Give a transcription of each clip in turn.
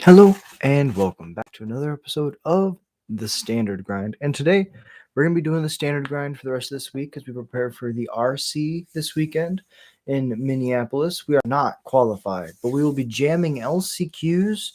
Hello and welcome back to another episode of the Standard Grind. And today we're going to be doing the Standard Grind for the rest of this week as we prepare for the RC this weekend in Minneapolis. We are not qualified, but we will be jamming LCQs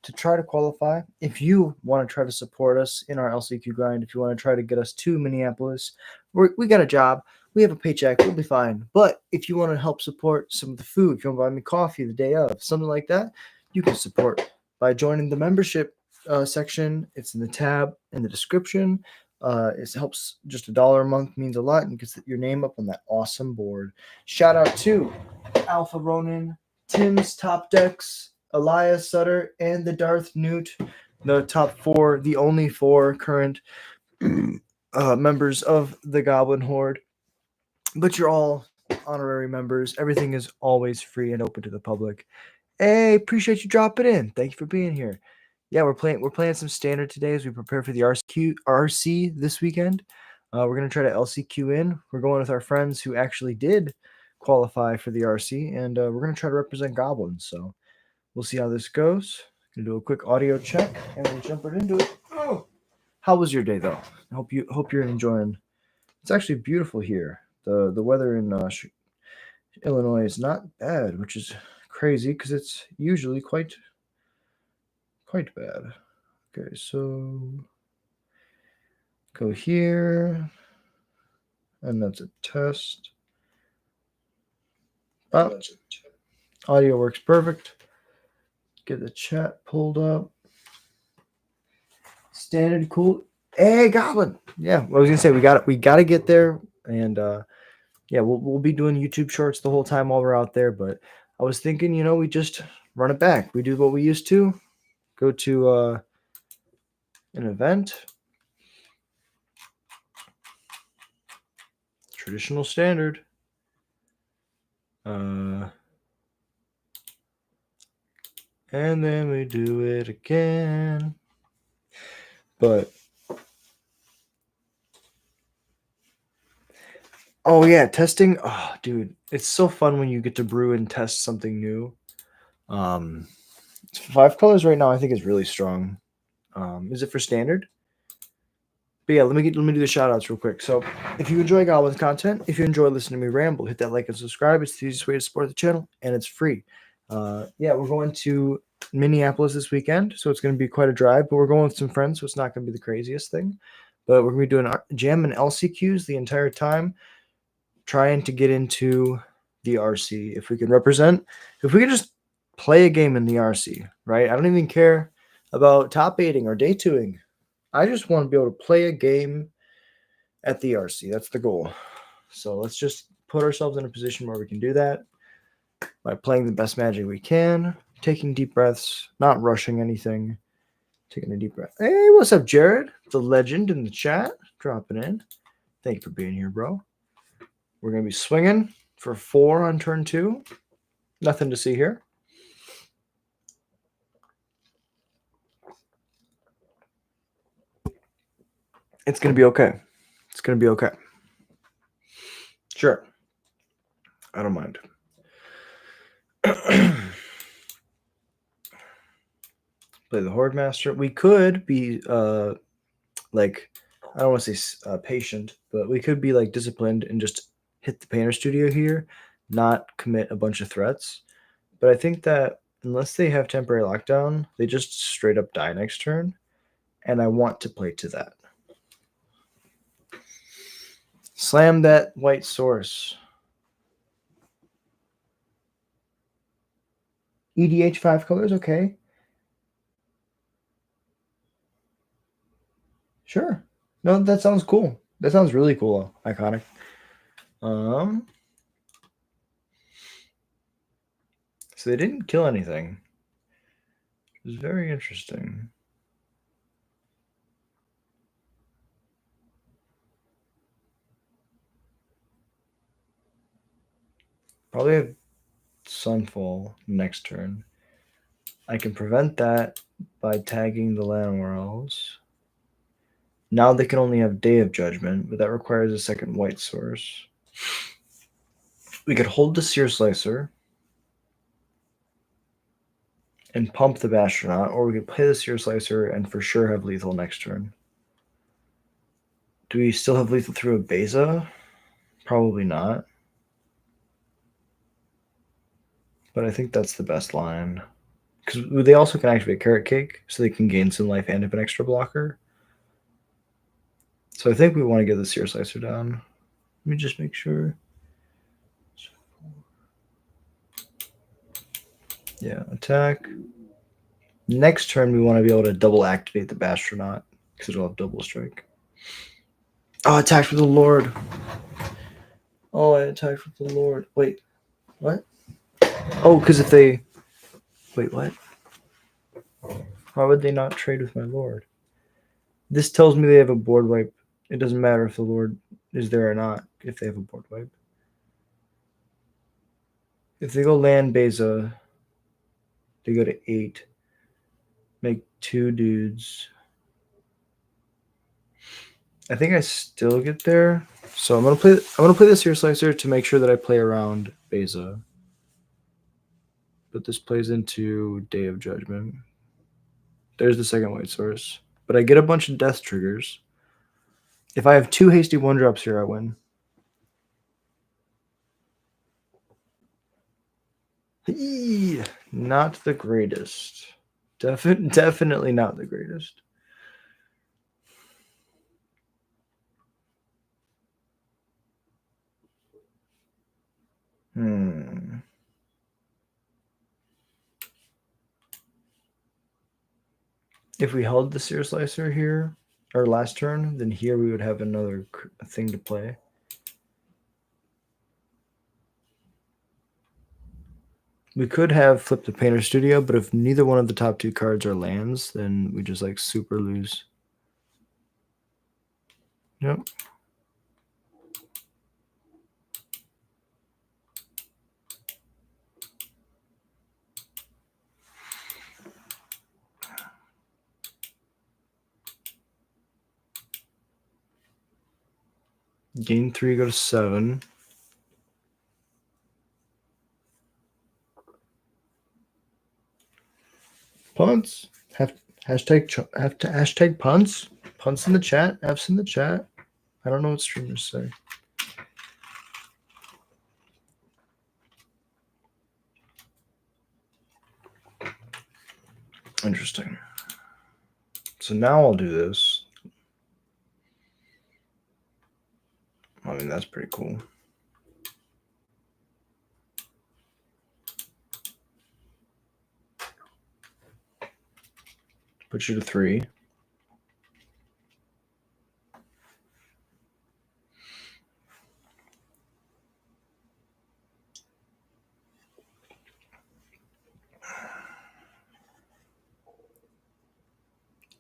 to try to qualify. If you want to try to support us in our LCQ grind, if you want to try to get us to Minneapolis, we got a job. We have a paycheck. We'll be fine. But if you want to help support some of the food, if you want to buy me coffee the day of, something like that, you can support by joining the membership section. It's in the tab in the description. It helps. Just $1 a month means a lot, and you get your name up on that awesome board. Shout out to Alpha Ronin, Tim's Top Decks, Elias Sutter, and the Darth Newt, the top four, the only four current members of the Goblin Horde. But you're all honorary members. Everything is always free and open to the public. Hey, appreciate you dropping in. Thank you for being here. Yeah, we're playing some standard today as we prepare for the RC this weekend. We're gonna try to LCQ in. We're going with our friends who actually did qualify for the RC, and we're gonna try to represent goblins. So we'll see how this goes. Gonna do a quick audio check and we'll jump right into it. Oh, how was your day though? I hope you're enjoying. It's actually beautiful here. The weather in Illinois is not bad, which is crazy because it's usually quite bad. Okay, so go here, and that's a test. Oh, audio works perfect. Get the chat pulled up. Standard cool. Hey, Goblin. Yeah, I was gonna say we got to get there, and yeah, we'll be doing YouTube shorts the whole time while we're out there. But I was thinking, we just run it back. We do what we used to. Go to an event. Traditional standard. And then we do it again. But oh yeah, testing. Oh, dude, it's so fun when you get to brew and test something new. 5 colors right now I think is really strong. Is it for standard? But yeah, let me do the shout outs real quick. So if you enjoy Goblins content, if you enjoy listening to me ramble, hit that like and subscribe. It's the easiest way to support the channel, and it's free. Yeah, we're going to Minneapolis this weekend, so it's going to be quite a drive, but we're going with some friends, so it's not going to be the craziest thing. But we're going to be doing jam and LCQs the entire time, trying to get into the RC. If we can just play a game in the RC, right? I don't even care about top 8ing or day 2ing. I just want to be able to play a game at the RC. That's the goal. So let's just put ourselves in a position where we can do that by playing the best Magic we can, taking deep breaths, not rushing anything, taking a deep breath. Hey, what's up, Jared? The legend in the chat, dropping in. Thank you for being here, bro. We're going to be swinging for 4 on turn 2. Nothing to see here. It's going to be okay. It's going to be okay. Sure. I don't mind. Play the Horde Master. We could be like, I don't want to say patient, but we could be like disciplined and just hit the Painter Studio here, not commit a bunch of threats. But I think that unless they have temporary lockdown, they just straight up die next turn, and I want to play to that. Slam that white source. EDH 5 colors, okay. Sure. No, that sounds cool. That sounds really cool. Iconic. So they didn't kill anything. It was very interesting. Probably have Sunfall next turn. I can prevent that by tagging the Llanowar Elves. Now they can only have Day of Judgment, but that requires a second white source. We could hold the Seer Slicer. and pump the Bastronaut, or we could play the Seer Slicer and for sure have lethal next turn. Do we still have lethal through a Beza? Probably not. But I think that's the best line. Because they also can activate Carrot Cake, so they can gain some life and have an extra blocker. So I think we want to get the Seer Slicer down. Let me just make sure. Yeah, attack. Next turn, we want to be able to double activate the Bastronaut, because it'll have double strike. Oh, attacked with the Lord. Oh, I attacked with the Lord. Wait, what? Oh, because if they... Wait, what? Why would they not trade with my Lord? This tells me they have a board wipe. It doesn't matter if the Lord is there or not, if they have a board wipe. If they go land Beza, they go to 8. Make 2 dudes. I think I still get there. So I'm gonna play the Seer Slicer to make sure that I play around Beza. But this plays into Day of Judgment. There's the second white source. But I get a bunch of death triggers. If I have 2 hasty 1-drops here, I win. Not the greatest. Definitely not the greatest. If we held the Seer Slicer here, our last turn, then here we would have another thing to play. We could have flipped the Painter Studio, but if neither one of the top 2 cards are lands, then we just like super lose. Yep. Gain 3, go to 7. Punts. Hashtag punts. Punts in the chat. F's in the chat. I don't know what streamers say. Interesting. So now I'll do this. I mean, that's pretty cool. Put you to 3.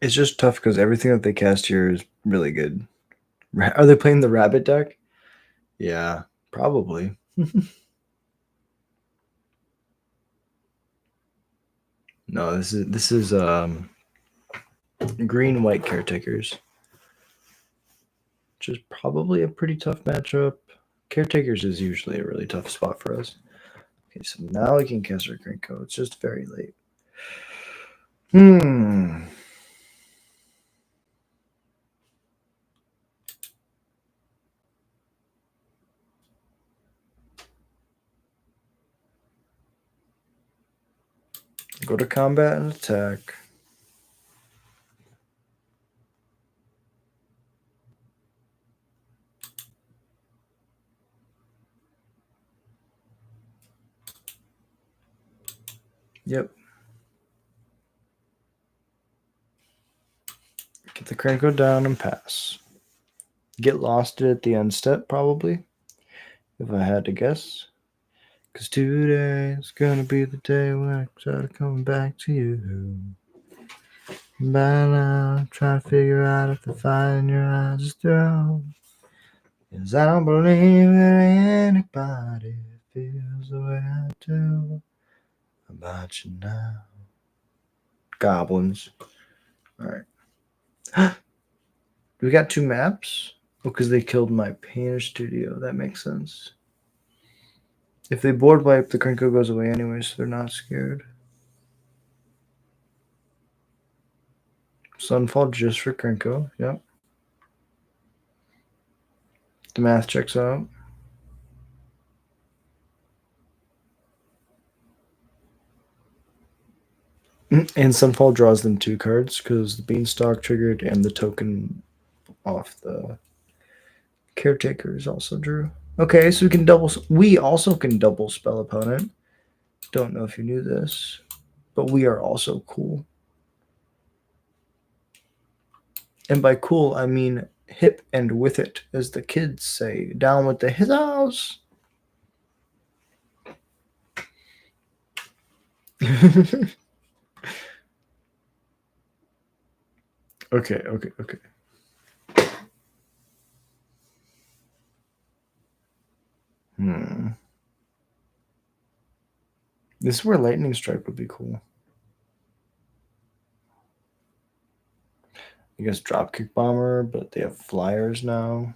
It's just tough because everything that they cast here is really good. Are they playing the rabbit deck? Yeah, probably. No, this is green white caretakers. Which is probably a pretty tough matchup. Caretakers is usually a really tough spot for us. Okay, so now we can cast our Grinko. It's just very late. Go to combat and attack. Yep. Get the Grinko down and pass. Get lost at the end step, probably, if I had to guess. Because today's gonna be the day when I start coming back to you. By now, I'm trying to figure out if the fire in your eyes is thrown. Because I don't believe that anybody feels the way I do about you now. Goblins. Alright. We got 2 maps? Oh, because they killed my Painter Studio. That makes sense. If they board wipe, the Grinko goes away anyway, so they're not scared. Sunfall just for Krenko. Yep. The math checks out. And Sunfall draws them 2 cards because the Beanstalk triggered and the token off the Caretakers also drew. Okay, so we can double. We also can double spell opponent. Don't know if you knew this, but we are also cool. And by cool, I mean hip and with it, as the kids say. Down with the hizzos. Okay. This is where Lightning Strike would be cool. I guess Dropkick Bomber, but they have flyers now.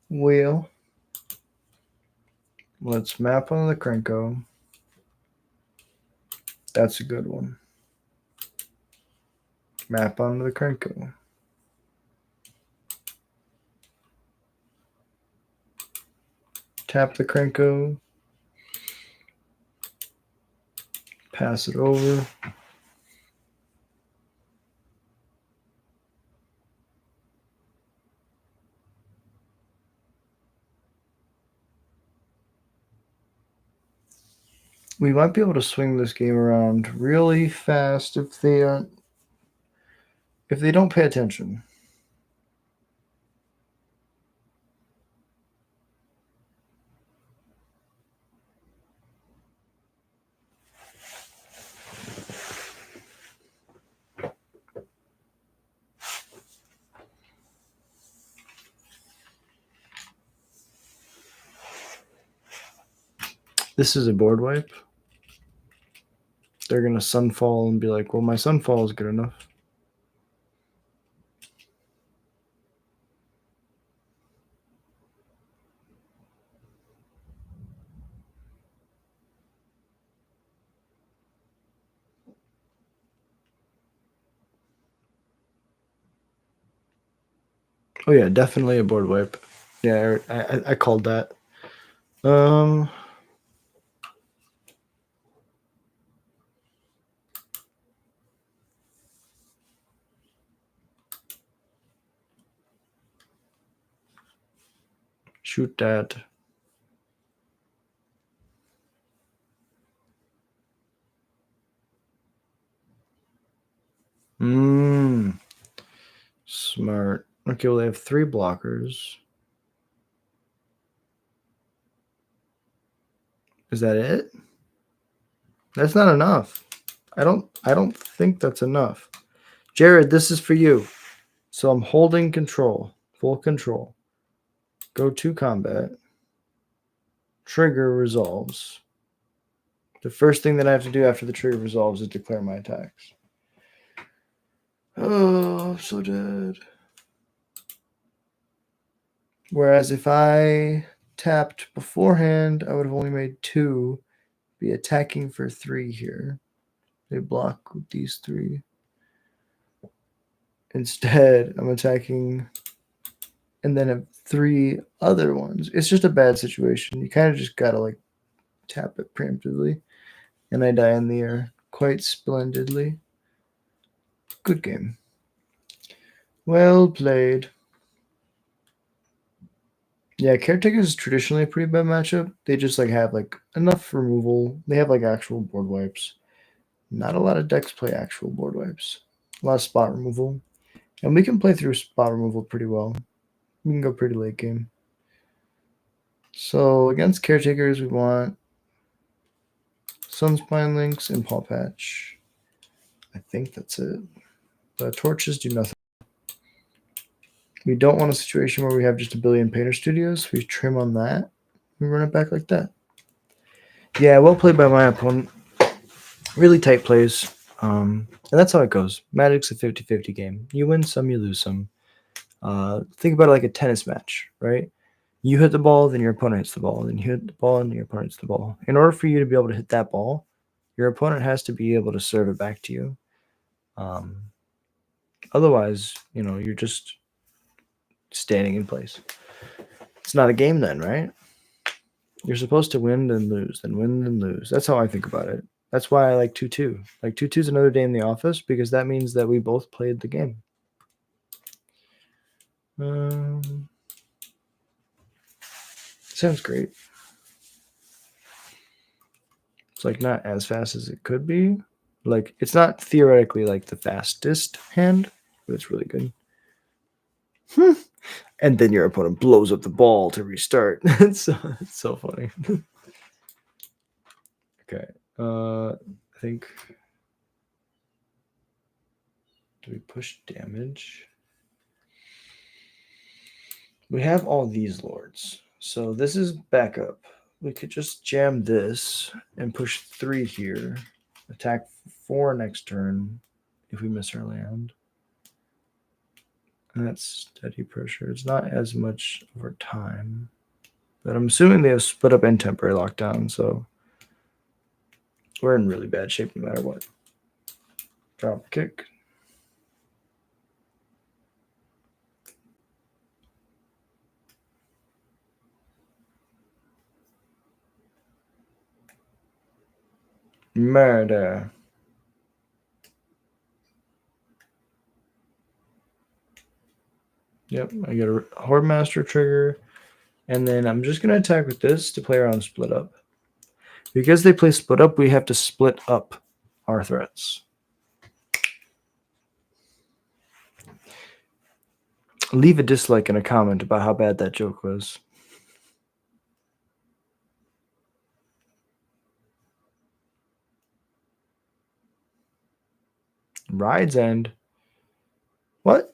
Well, let's map on the Krenko. That's a good one. Map onto the Krenko. Tap the Krenko. Pass it over. We might be able to swing this game around really fast if they don't pay attention. This is a board wipe. They're gonna Sunfall and be like, well, my Sunfall is good enough. Oh yeah, definitely a board wipe. Yeah, I called that. Shoot that. Smart. Okay, well, they have 3 blockers. Is that it? That's not enough. I don't think that's enough. Jared, this is for you. So I'm holding control, full control. Go to combat. Trigger resolves. The first thing that I have to do after the trigger resolves is declare my attacks. Oh, I'm so dead. Whereas if I tapped beforehand, I would have only made 2. Be attacking for 3 here. They block with these 3. Instead, I'm attacking and then have 3 other ones. It's just a bad situation. You kind of just gotta like tap it preemptively. And I die in the air quite splendidly. Good game. Well played. Yeah, Caretakers is traditionally a pretty bad matchup. They just like have like enough removal. They have like actual board wipes. Not a lot of decks play actual board wipes. A lot of spot removal. And we can play through spot removal pretty well. We can go pretty late game. So against Caretakers, we want Sunspine Links and Paw Patch. I think that's it. The torches do nothing. We don't want a situation where we have just a billion Painter Studios. We trim on that. We run it back like that. Yeah, well played by my opponent. Really tight plays. And that's how it goes. Magic's a 50-50 game. You win some, you lose some. Think about it like a tennis match, right? You hit the ball, then your opponent hits the ball, then you hit the ball, and your opponent hits the ball. In order for you to be able to hit that ball, your opponent has to be able to serve it back to you. Otherwise, you're just standing in place. It's not a game then, right? You're supposed to win then lose, then win then lose. That's how I think about it. That's why I like 2-2. Like 2-2 is another day in the office because that means that we both played the game. Sounds great. It's like not as fast as it could be. Like it's not theoretically like the fastest hand, but it's really good. And then your opponent blows up the ball to restart. It's so funny. Okay. I think. Do we push damage? We have all these lords. So this is backup. We could just jam this and push 3 here. Attack 4 next turn if we miss our land. And that's steady pressure. It's not as much over time. But I'm assuming they have split up and temporary lockdown, so we're in really bad shape no matter what. Drop kick. Murder. Yep, I get a Horde Master trigger. And then I'm just going to attack with this to play around split up. Because they play split up, we have to split up our threats. Leave a dislike and a comment about how bad that joke was. Ride's End. What?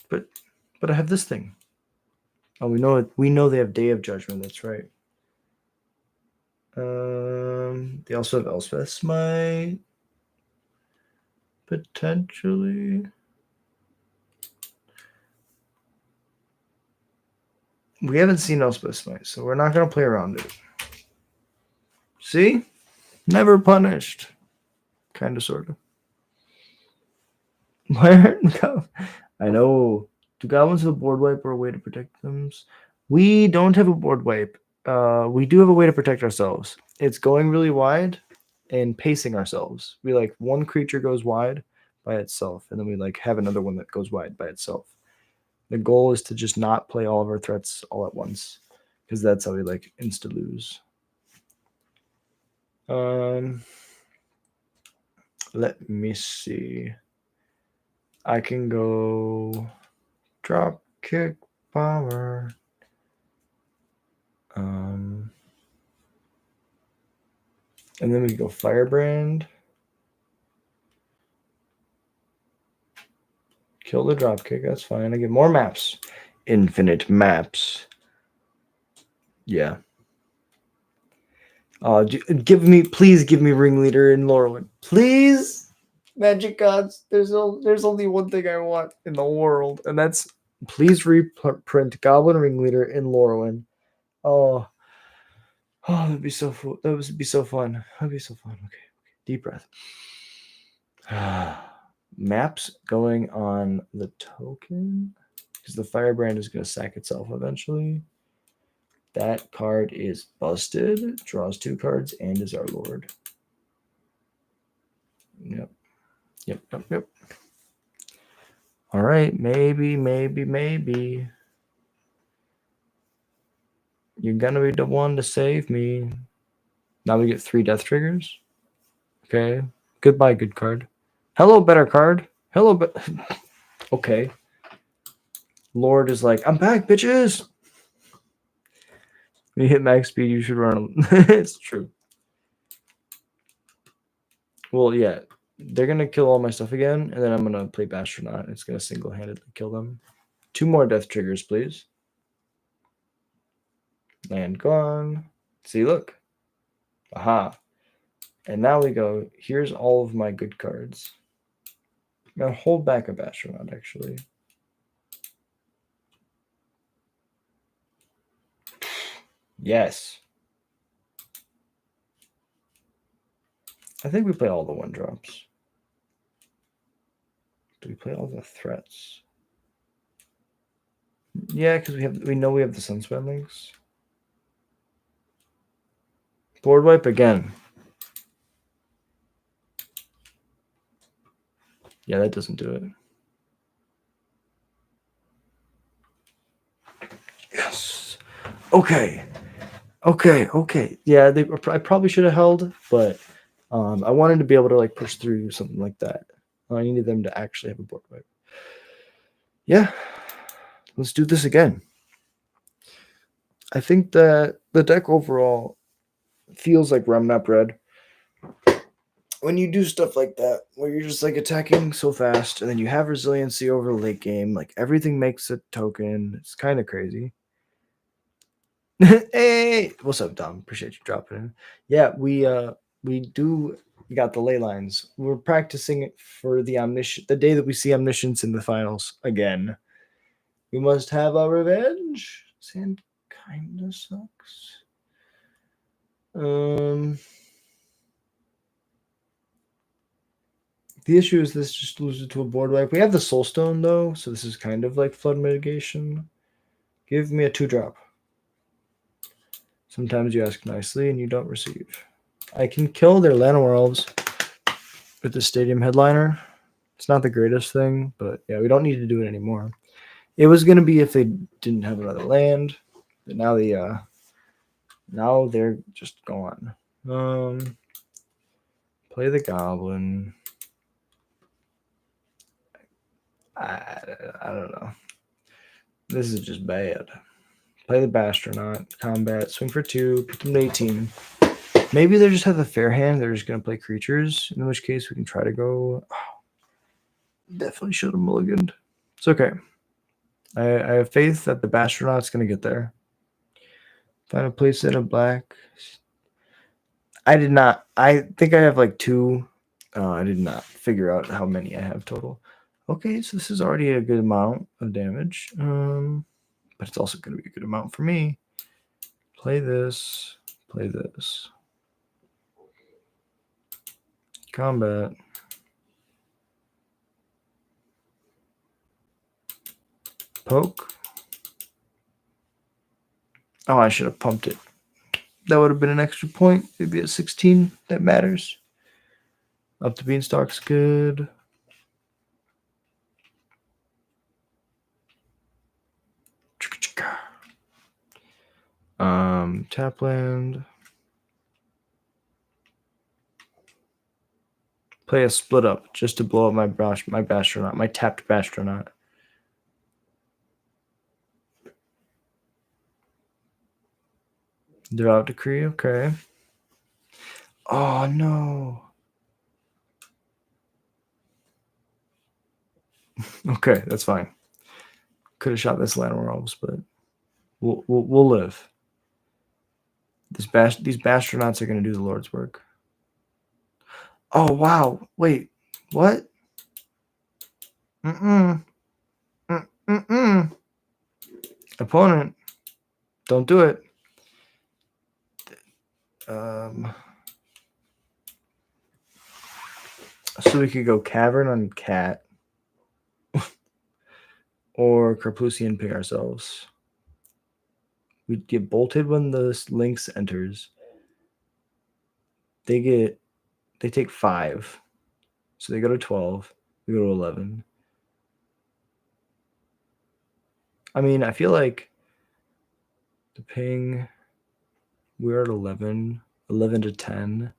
But I have this thing. Oh, we know they have Day of Judgment. That's right. They also have Elspeth Smite. Potentially. We haven't seen Elspeth Smite, so we're not going to play around it. See? Never punished. Kind of, sort of. I know. Do goblins have a board wipe or a way to protect them? We don't have a board wipe. We do have a way to protect ourselves. It's going really wide and pacing ourselves. We like one creature goes wide by itself, and then we like have another one that goes wide by itself. The goal is to just not play all of our threats all at once, because that's how we like insta lose. Let me see. I can go drop kick power. And then we go Firebrand. Kill the dropkick, that's fine. I get more maps. Infinite maps. Yeah. Please give me Ringleader in Lorwyn. Please? Magic gods, there's only one thing I want in the world, and that's please reprint Goblin Ringleader in Lorwyn. Oh, that'd be so fun. That would be so fun. That'd be so fun. Okay. Deep breath. Maps going on the token because the Firebrand is going to sack itself eventually. That card is busted. Draws 2 cards and is our Lord. Yep. All right. Maybe. You're going to be the one to save me. Now we get 3 death triggers. Okay. Goodbye, good card. Hello, better card. Hello, okay. Lord is like, I'm back, bitches. When you hit max speed, you should run. It's true. Well, yeah. They're going to kill all my stuff again, and then I'm going to play Bastronaut. It's going to single-handedly kill them. 2 more death triggers, please. Land gone. See, look. Aha. And now we go, here's all of my good cards. I'm going to hold back a Astronaut, actually. Yes. I think we play all the 1-drops. Do we play all the threats? Yeah, because we know we have the Sunspan links. Board wipe again. Yeah, that doesn't do it. Yes. Okay. Yeah, I probably should have held, but I wanted to be able to like push through something like that. I needed them to actually have a board wipe. Yeah, let's do this again. I think that the deck overall feels like Remnap Red. When you do stuff like that, where you're just like attacking so fast, and then you have resiliency over the late game, like everything makes a token. It's kind of crazy. Hey, what's up, Dom? Appreciate you dropping in. Yeah, we got the ley lines. We're practicing it for the the day that we see omniscience in the finals again. We must have our revenge. Sand kind of sucks. The issue is this just loses to a board wipe. We have the Soulstone though, so this is kind of like flood mitigation. Give me a 2-drop. Sometimes you ask nicely and you don't receive. I can kill their Llanowar Elves with the Stadium Headliner. It's not the greatest thing, but yeah, we don't need to do it anymore. It was gonna be if they didn't have another land, but now now they're just gone. Play the Goblin. I don't know. This is just bad. Play the Bastronaut. Combat. Swing for 2. Put them to 18. Maybe they just have a fair hand. They're just going to play creatures, in which case we can try to go. Oh, definitely should have mulliganed. It's okay. I have faith that the Bastronaut's going to get there. Find a place in a black. I did not. I think I have like 2. I did not figure out how many I have total. Okay, so this is already a good amount of damage. But it's also going to be a good amount for me. Play this. Play this. Combat. Poke. Oh, I should have pumped it. That would have been an extra point. Maybe at 16. That matters. Up to Beanstalk's good. Tap land. Play a split up just to blow up my Bastronaut, my tapped Bastronaut. Drought Decree, okay. Oh no. Okay, that's fine. Could have shot this Llanowar Elves, but we'll live. These Bastronauts are going to do the Lord's work. Oh wow! Wait, what? Opponent, don't do it. So we could go Cavern on Cat. Or Carpusian Pig ourselves. We get bolted when the Lynx enters. They take 5. So they go to 12. We go to 11. I mean, I feel like the ping, we're at 11 to 10.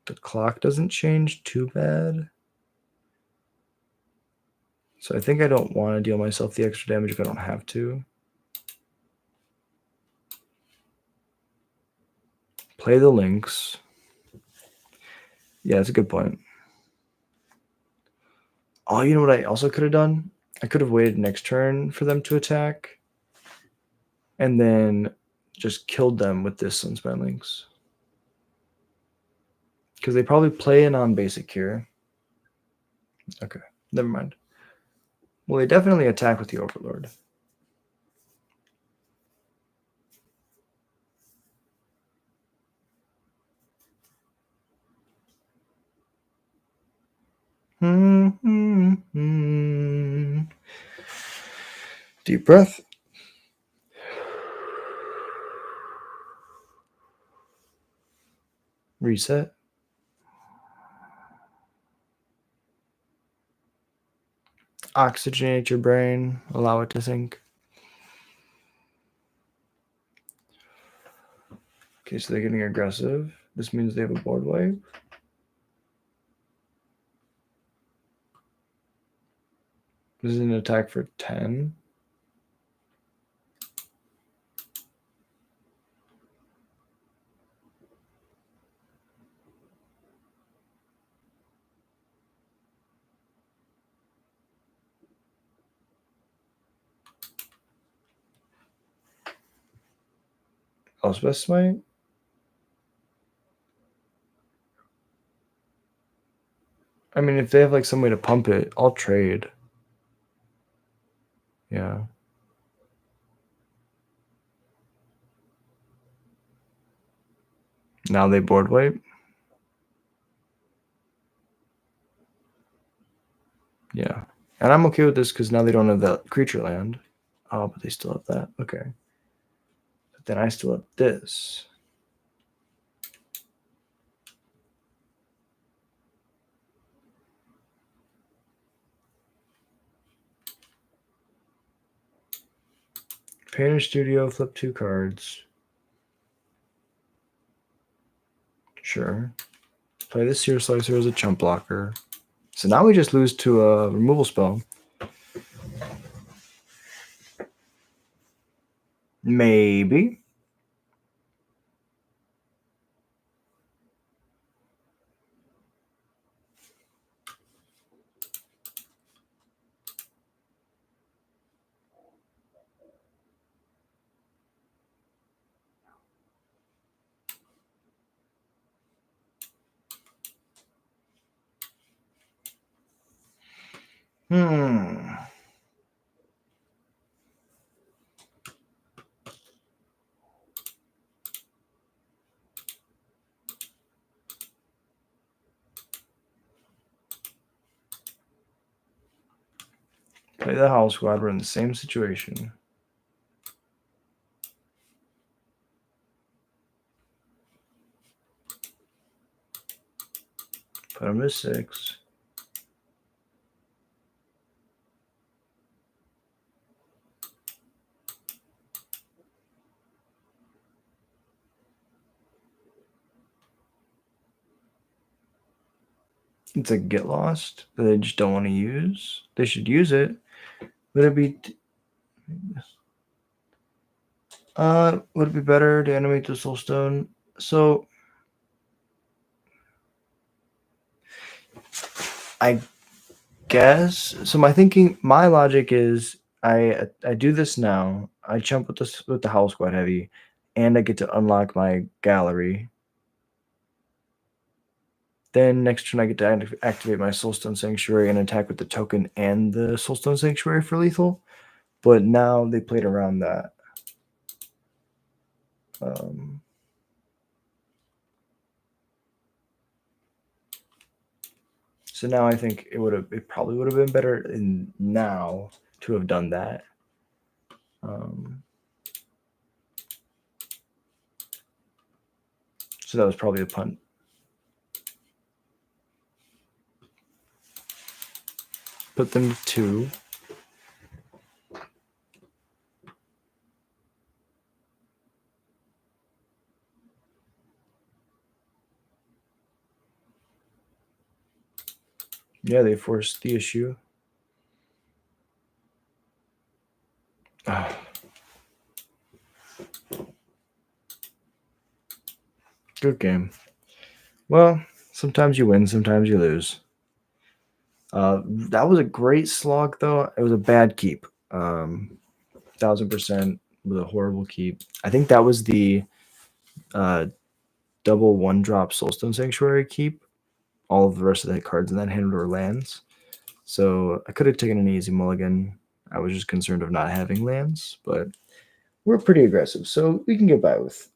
The clock doesn't change too bad. So I think I don't want to deal myself the extra damage if I don't have to. Play the Lynx. Yeah, that's a good point. Oh, you know what I also could have done? I could have waited next turn for them to attack. And then just killed them with this Sunspan Lynx. Because they probably play in on basic here. Okay, never mind. Well, they definitely attack with the Overlord. Deep breath. Reset. Oxygenate your brain. Allow it to think. Okay, so they're getting aggressive. This means they have a board wipe. This is an attack for 10. Elspeth Smite. I mean, if they have like some way to pump it, I'll trade. Yeah. Now they board wipe. Yeah. And I'm okay with this because now they don't have that creature land. Oh, but they still have that. Okay. But then I still have this. Painter Studio, flip 2 cards. Sure. Play the Seer Slicer as a chump blocker. So now we just lose to a removal spell. Maybe. Play the Howl Squad. We're in the same situation. Put him to 6. It's a get lost that they just don't want to use. They should use it. Would it be would it be better to animate the Soulstone? So I guess so. My logic is I do this now. I jump with the Howl Squad heavy, and I get to unlock my gallery. Then next turn I get to activate my Soulstone Sanctuary and attack with the token and the Soulstone Sanctuary for lethal. But now they played around that. So now I think it probably would have been better now to have done that. So that was probably a punt. Put them to 2. Yeah, they forced the issue. Good game. Well, sometimes you win, sometimes you lose. That was a great slog, though. It was a bad keep. 1000% with a horrible keep. I think that was the double 1-drop Soulstone Sanctuary keep. All of the rest of the cards in that hand were lands. So I could have taken an easy mulligan. I was just concerned of not having lands, but we're pretty aggressive, so we can get by with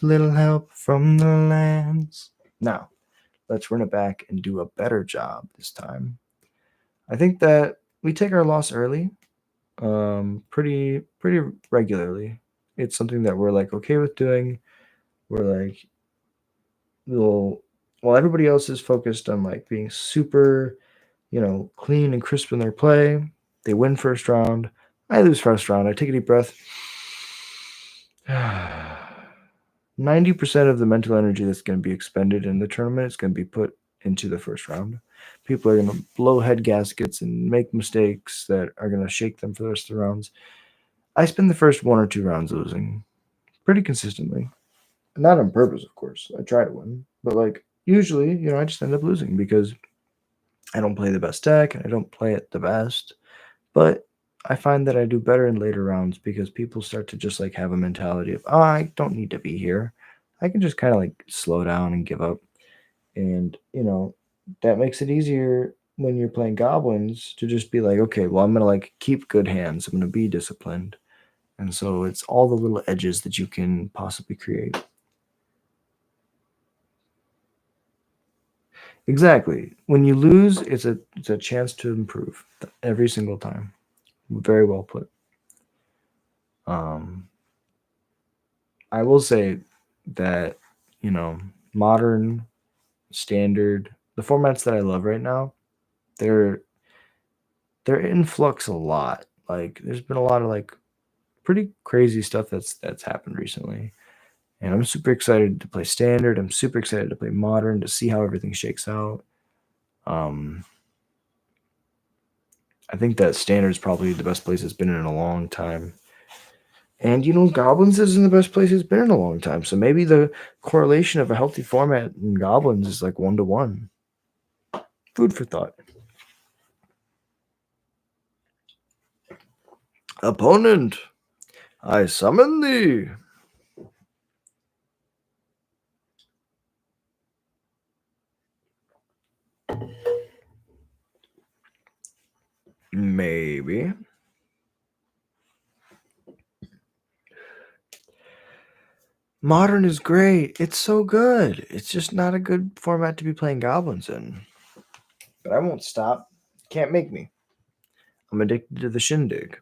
little help from the lands. Now, let's run it back and do a better job this time. I think that we take our loss early, pretty regularly. It's something that we're like okay with doing. We're like, while everybody else is focused on like being super, clean and crisp in their play. They win first round. I lose first round. I take a deep breath. 90% of the mental energy that's going to be expended in the tournament is going to be put into the first round. People are going to blow head gaskets and make mistakes that are going to shake them for the rest of the rounds. I spend the first 1 or 2 rounds losing pretty consistently. Not on purpose, of course. I try to win. But like usually, I just end up losing because I don't play the best deck and I don't play it the best. But I find that I do better in later rounds because people start to just like have a mentality of, I don't need to be here. I can just kind of like slow down and give up. And, that makes it easier when you're playing goblins to just be like, okay, well, I'm going to like keep good hands. I'm going to be disciplined. And so it's all the little edges that you can possibly create. Exactly. When you lose, it's a chance to improve every single time. Very well put. I will say that, modern, standard, the formats that I love right now, they're in flux a lot. Like there's been a lot of like pretty crazy stuff that's happened recently. And I'm super excited to play standard. I'm super excited to play modern to see how everything shakes out. I think that standard is probably the best place it's been in a long time. And Goblins isn't the best place it's been in a long time. So maybe the correlation of a healthy format in Goblins is like 1-to-1. Food for thought. Opponent, I summon thee. Maybe. Modern is great. It's so good. It's just not a good format to be playing Goblins in. But I won't stop. Can't make me. I'm addicted to the shindig.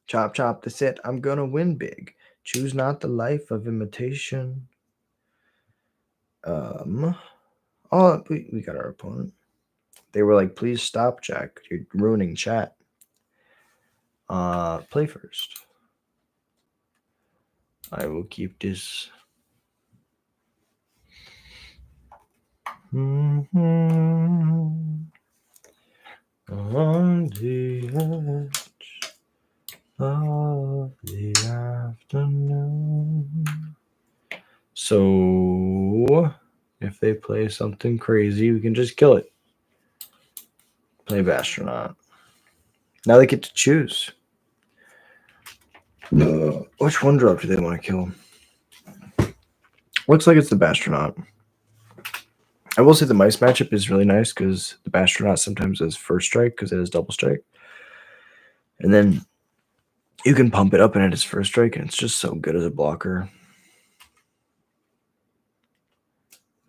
Chop, chop, that's it. I'm gonna win big. Choose not the life of imitation. Oh, we got our opponent. They were like, please stop, Jack. You're ruining chat. Play first. I will keep this. On the edge of the afternoon. So, if they play something crazy, we can just kill it. Play Bastronaut. Now they get to choose. Which 1-drop do they want to kill? Looks like it's the Bastronaut. I will say the mice matchup is really nice because the Bastronaut sometimes has first strike because it has double strike. And then you can pump it up and it has first strike, and it's just so good as a blocker.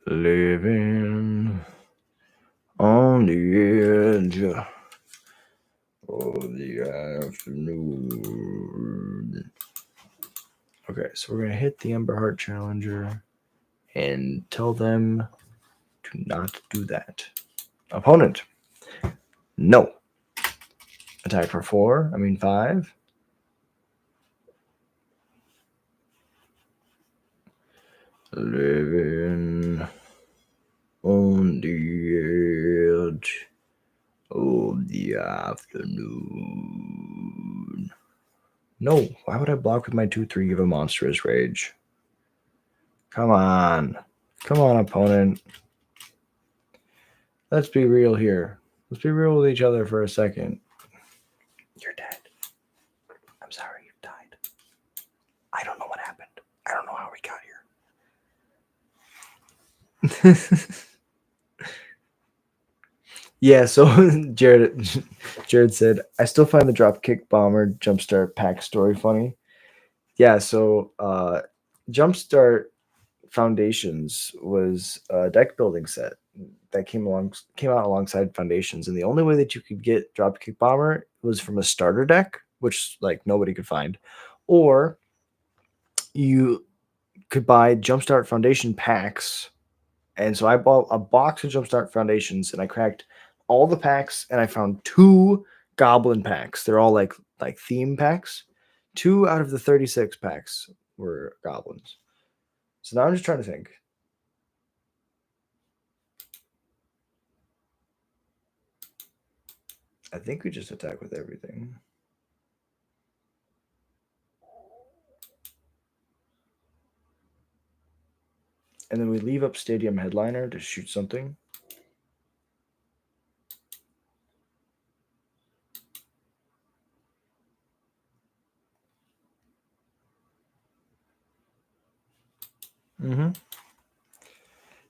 Living on the edge of the afternoon. Okay, so we're going to hit the Ember Heart Challenger and tell them to not do that. Opponent. No. Attack for 5. Living on the edge of the afternoon. No, why would I block with my 2/3 give a monstrous rage? Come on. Come on, opponent. Let's be real here. Let's be real with each other for a second. You're dead. I'm sorry you died. I don't know what happened. I don't know how we Yeah, so Jared said, I still find the Dropkick Bomber Jumpstart pack story funny. Yeah, so Jumpstart Foundations was a deck building set that came out alongside Foundations, and the only way that you could get Dropkick Bomber was from a starter deck, which like nobody could find, or you could buy Jumpstart Foundation packs. And so I bought a box of Jumpstart Foundations, and I cracked all the packs, and I found 2 Goblin packs. They're all like theme packs. 2 out of the 36 packs were Goblins. So now I'm just trying to think. I think we just attack with everything. And then we leave up Stadium Headliner to shoot something.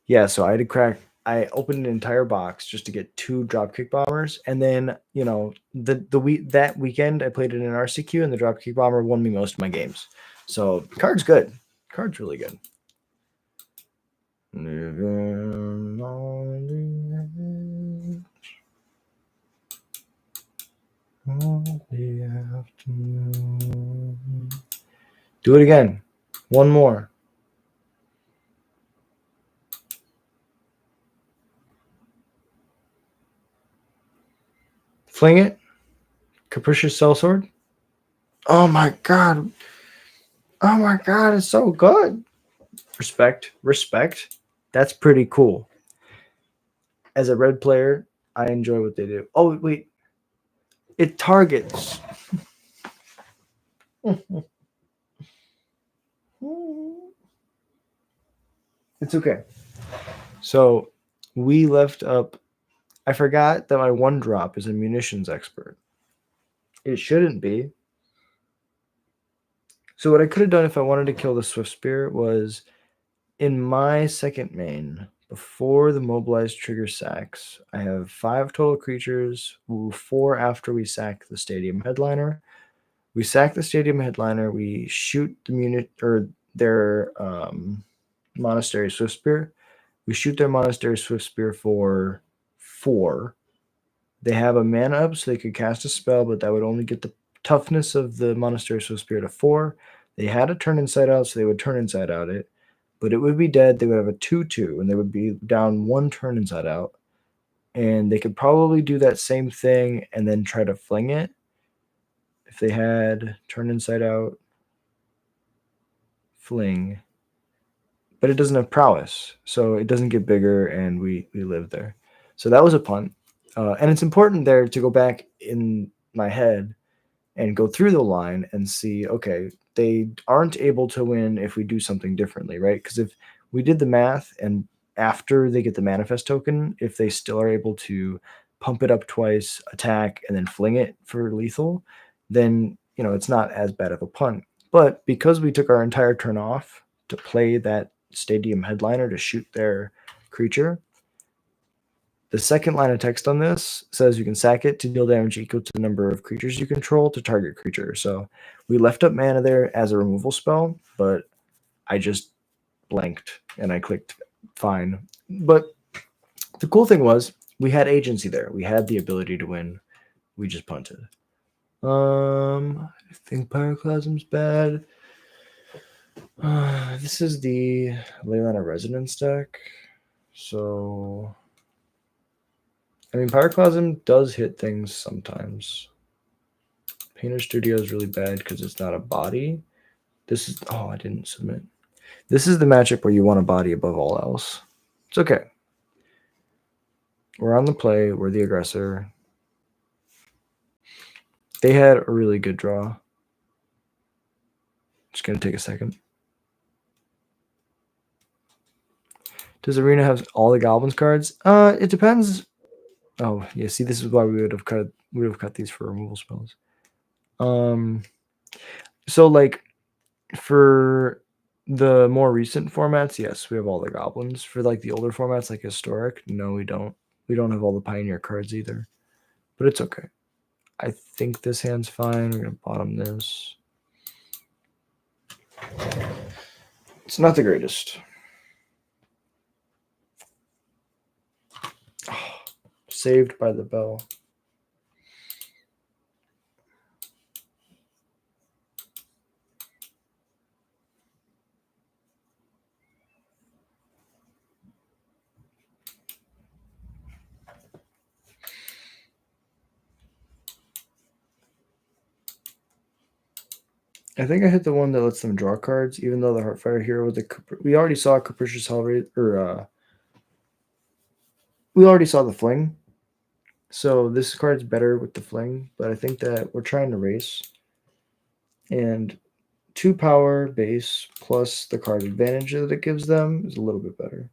Yeah, so I had to crack. I opened an entire box just to get 2 Dropkick Bombers, and then that weekend I played it in RCQ, and the Dropkick Bomber won me most of my games. So card's good. Card's really good. Do it again. One more. Fling it. Capricious Sellsword. Oh my god. Oh my god, it's so good. Respect. That's pretty cool. As a red player, I enjoy what they do. Oh wait. It targets. It's okay. So we left up. I forgot that my 1-drop is a munitions expert. It shouldn't be. So what I could have done if I wanted to kill the Swift Spear was in my second main, before the mobilized trigger sacks, I have 5 total creatures, 4 after we sack the Stadium Headliner. We sack the Stadium Headliner, we shoot their Monastery Swift Spear. We shoot their Monastery Swift Spear for 4. They have a mana up, so they could cast a spell, but that would only get the toughness of the Monastery Swift Spear to 4. They had a turn inside out, so they would turn inside out it, but it would be dead. They would have a 2/2, and they would be down 1 turn inside out. And they could probably do that same thing and then try to fling it if they had turn inside out, fling. But it doesn't have prowess, so it doesn't get bigger, and we live there. So that was a punt. And it's important there to go back in my head and go through the line and see, okay, they aren't able to win if we do something differently, right? Because if we did the math and after they get the manifest token, if they still are able to pump it up twice, attack, and then fling it for lethal, then it's not as bad of a punt. But because we took our entire turn off to play that Stadium Headliner to shoot their creature, the second line of text on this says you can sack it to deal damage equal to the number of creatures you control to target creature. So we left up mana there as a removal spell, but I just blanked and I clicked fine. But the cool thing was we had agency there. We had the ability to win. We just punted. I think Pyroclasm's bad. This is the Leyline of Resonance deck. So I mean, Pyroclasm does hit things sometimes. Painter Studio is really bad because it's not a body. This is... Oh, I didn't submit. This is the matchup where you want a body above all else. It's okay. We're on the play. We're the aggressor. They had a really good draw. Just going to take a second. Does Arena have all the Goblins cards? It depends. Oh, yeah. See, this is why we would have cut these for removal spells. So like for The more recent formats, yes, we have all the goblins. For like the older formats, like historic, no, we don't. We don't have all the pioneer cards either. But it's okay. I think this hand's fine. We're gonna bottom this. It's not the greatest. Oh, saved by the bell. I think I hit the one that lets them draw cards, even though the Heartfire Hero with the we already saw Capricious Hellraiser, or we already saw the Fling. So this card's better with the Fling, but I think that we're trying to race. And 2 power base plus the card advantage that it gives them is a little bit better.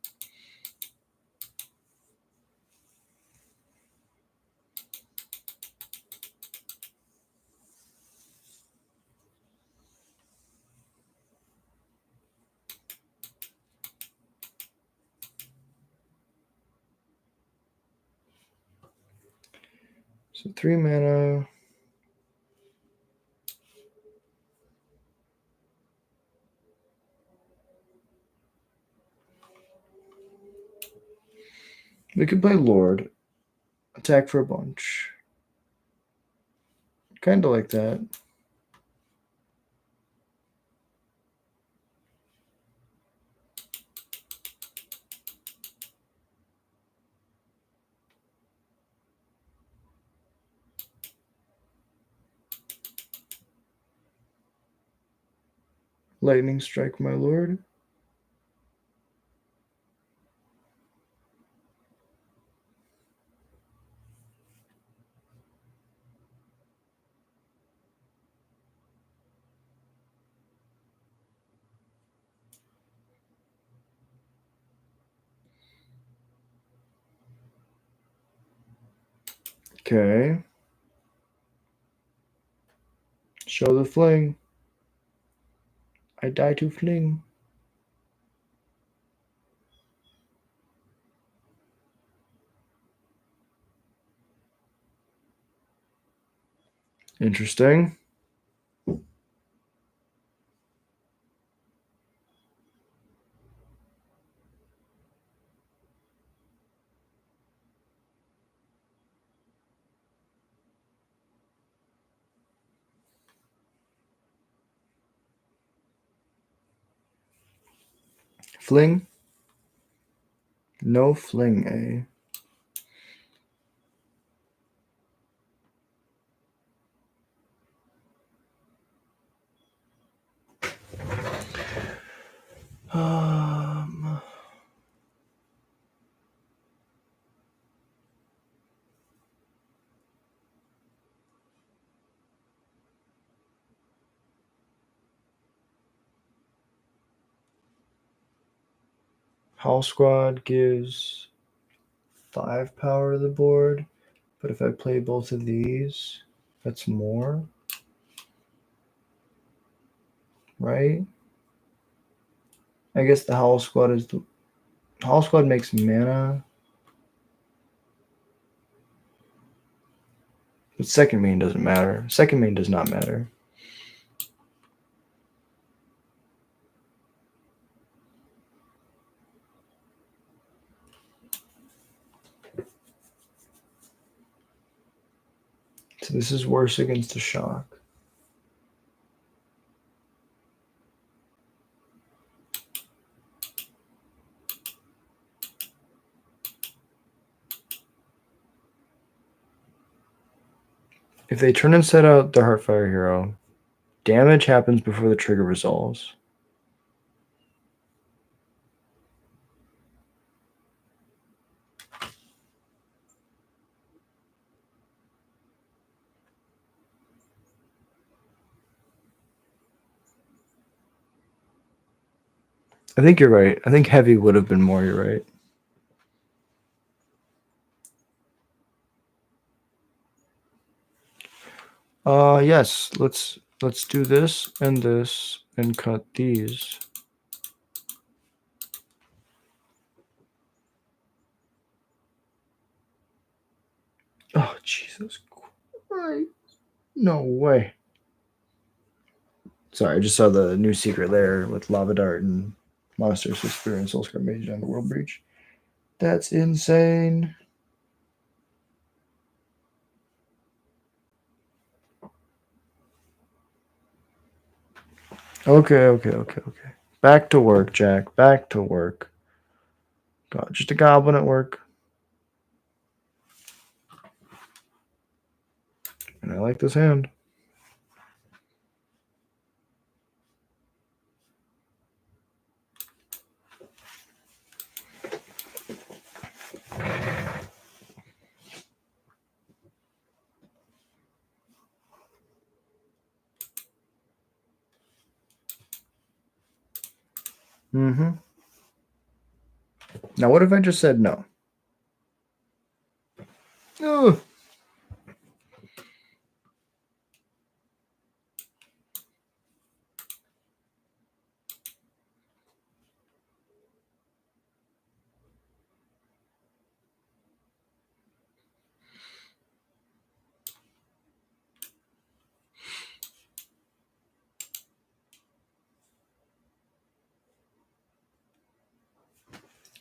So 3 mana. We could play Lord. Attack for a bunch. Kind of like that. Lightning Strike, my lord. Okay. Show the fling. I die to fling. Interesting. Fling. No fling, eh? Howl Squad gives 5 power to the board, but if I play both of these, that's more, right? I guess the Howl Squad is the Howl Squad makes mana. But second main doesn't matter. Second main does not matter. So this is worse against the shock. If they turn and set out the Heartfire Hero, damage happens before the trigger resolves. I think you're right. I think heavy would have been more, you're right. Yes, let's do this and cut these. Oh, Jesus Christ. No way. Sorry, I just saw the new secret lair with Lava Dart and Monsters Experience Soul Scar Mage on the World Breach. That's insane. Okay. Back to work, Jack. Back to work. God, just a goblin at work. And I like this hand. Mm-hmm. Now, what if I just said no? Oh.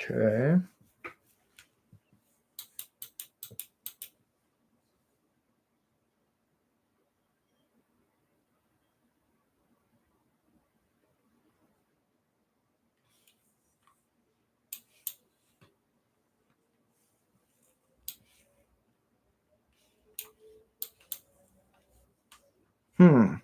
Okay. Hmm.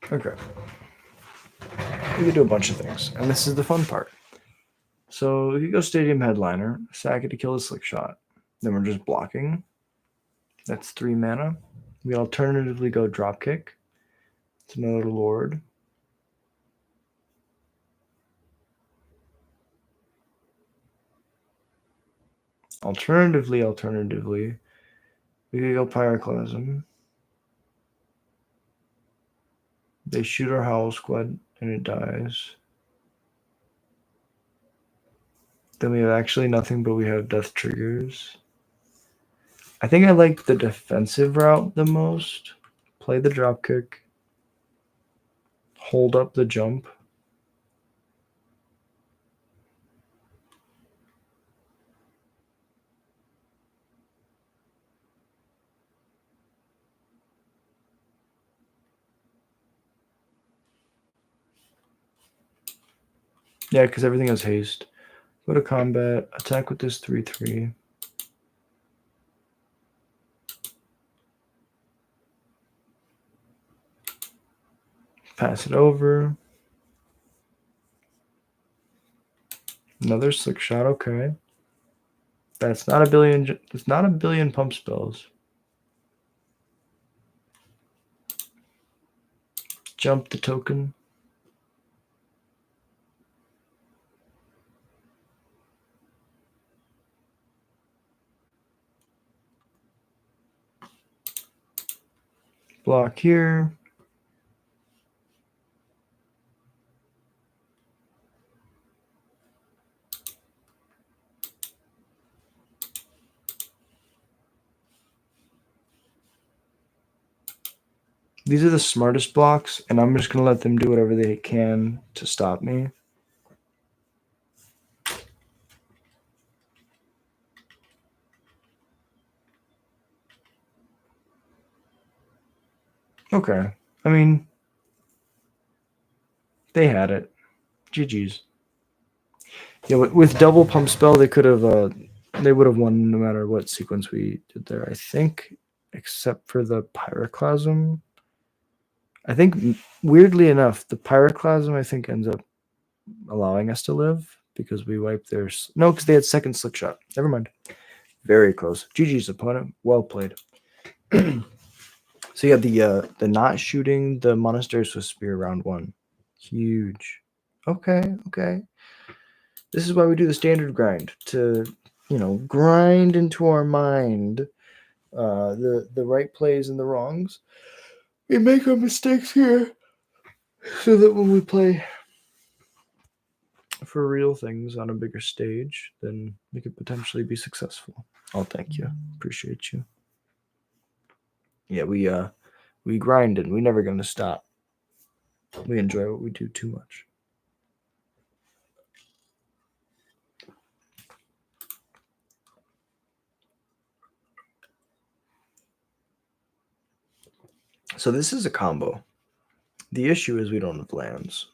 Okay. We can do a bunch of things, and this is the fun part. So if you go Stadium Headliner, sack it to kill a Slick Shot. Then we're just blocking. That's 3 mana. We alternatively go Dropkick. It's another Lord. Alternatively, we could go Pyroclasm. They shoot our Howl Squad and it dies. Then we have actually nothing, but we have Death Triggers. I think I like the defensive route the most. Play the Dropkick. Hold up the jump. Yeah, because everything has haste. Go to combat. Attack with this 3/3. Pass it over. Another Slick Shot. Okay. That's not a billion. It's not a billion pump spells. Jump the token. Block here. These are the smartest blocks, and I'm just going to let them do whatever they can to stop me. Okay. I mean, They had it. GG's. Yeah, with double pump spell, they could have. They would have won no matter what sequence we did there. I think, except for the pyroclasm. I think weirdly enough, the pyroclasm I think ends up allowing us to live because we wiped their no, because they had second slick shot. Never mind. Very close. GG's opponent. Well played. So yeah, the not shooting the monasteries with spear round 1. Huge. Okay. This is why we do the standard grind to, grind into our mind the right plays and the wrongs. We make our mistakes here so that when we play for real things on a bigger stage, then we could potentially be successful. Oh, thank you. Appreciate you. Yeah, we grind and we're never gonna stop. We enjoy what we do too much. So this is a combo. The issue is we don't have lands.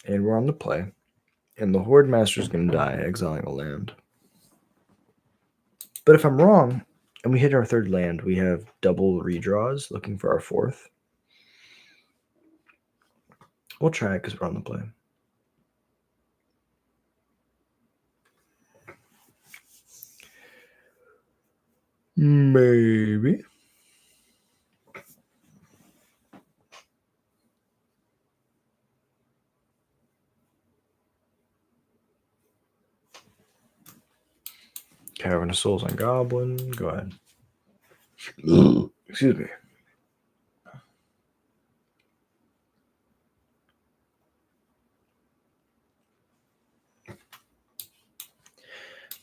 And we're on the play. And the Horde Master is going to die exiling a land. But if I'm wrong, and we hit our third land, we have double redraws looking for our fourth. We'll try it because we're on the play. Maybe. Cavern of Souls on Goblin. Go ahead. Excuse me.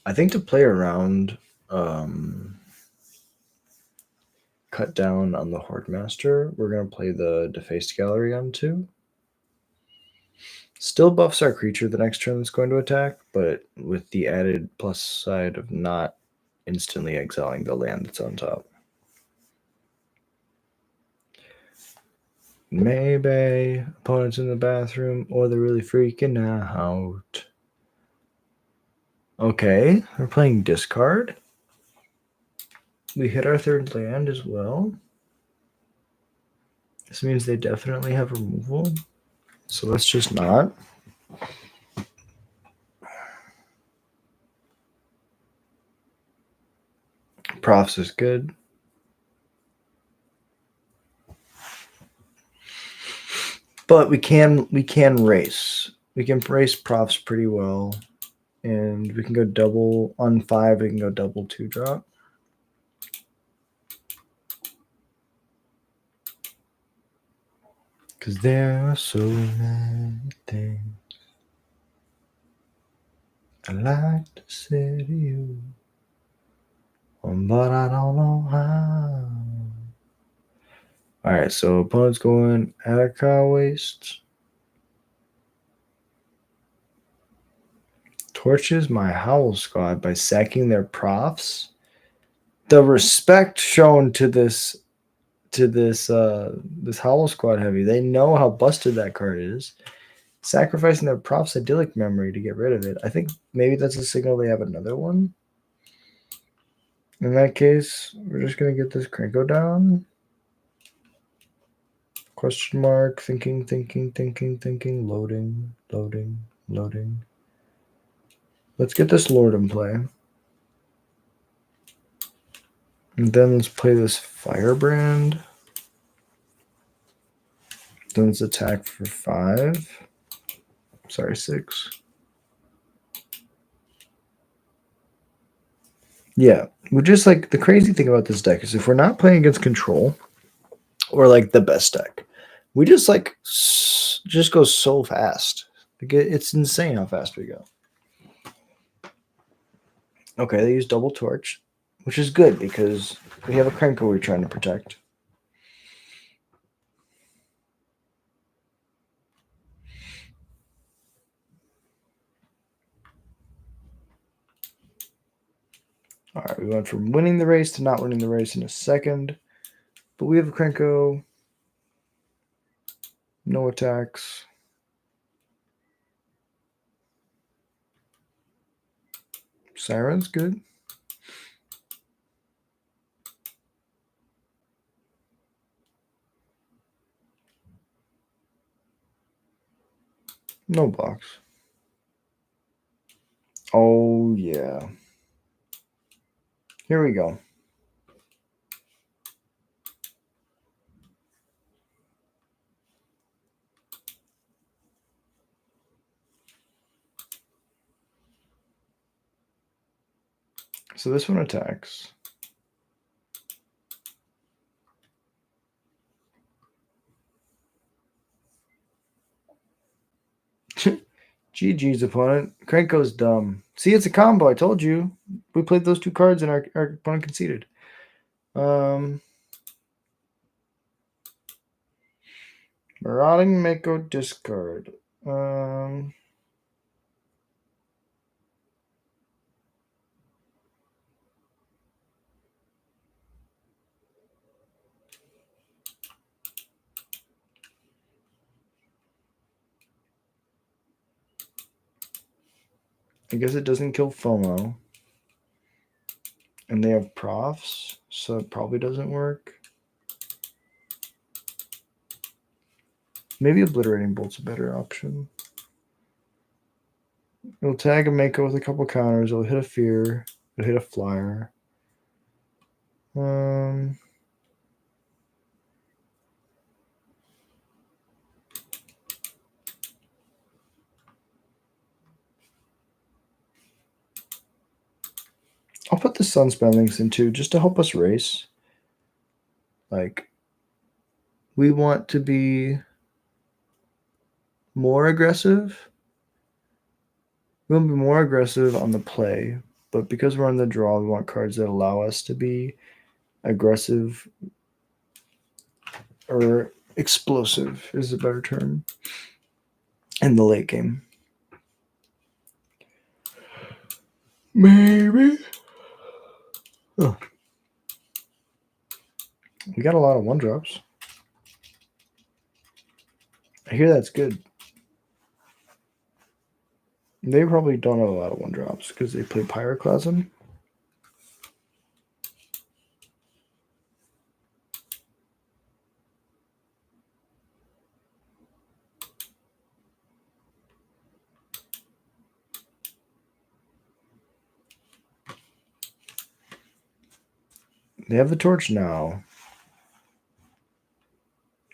I think to play around, cut down on the Horde Master, we're going to play the Defaced Gallery on 2. Still buffs our creature the next turn that's going to attack, but with the added plus side of not instantly exiling the land that's on top. Maybe opponents in the bathroom, or they're really freaking out. Okay, we're playing discard. We hit our third land as well. This means they definitely have removal. So let's just not. Profs is good. But we can race. We can race profs pretty well. And we can go double on 5, we can go double 2-drop. Because there are so many things I like to say to you, but I don't know how. Alright, so opponent's going Attica Waste. Torches my Howl Squad by sacking their profs. The respect shown to this Howl Squad heavy. They know how busted that card is. Sacrificing their profs idyllic memory to get rid of it. I think maybe that's a signal they have another one. In that case, we're just gonna get this Cranko down. Question mark, thinking, loading. Let's get this Lord in play. And then let's play this Firebrand. Then let's attack for 5. Sorry, 6. Yeah, we just like the crazy thing about this deck is if we're not playing against control or like the best deck, we just go so fast. Like it's insane how fast we go. Okay, they use double torch, which is good because we have a Cranko we're trying to protect. All right, we went from winning the race to not winning the race in a second. But we have a Cranko. No attacks. Siren's good. No blocks. Oh, yeah. Here we go. So this one attacks. GG's opponent. Krenko's dumb. See, it's a combo. I told you. We played those two cards and our opponent conceded. Marauding Mako discard. I guess it doesn't kill FOMO. And they have profs, so it probably doesn't work. Maybe Obliterating Bolt's a better option. It'll tag a Mako with a couple counters. It'll hit a Fear. It'll hit a Flyer. I'll put the Sunspell links in too, just to help us race. Like, we want to be more aggressive. We want to be more aggressive on the play, but because we're on the draw, we want cards that allow us to be aggressive or explosive is a better term in the late game. Maybe. Oh. We got a lot of 1-drops. I hear that's good. They probably don't have a lot of 1-drops because they play Pyroclasm. They have the Torch now.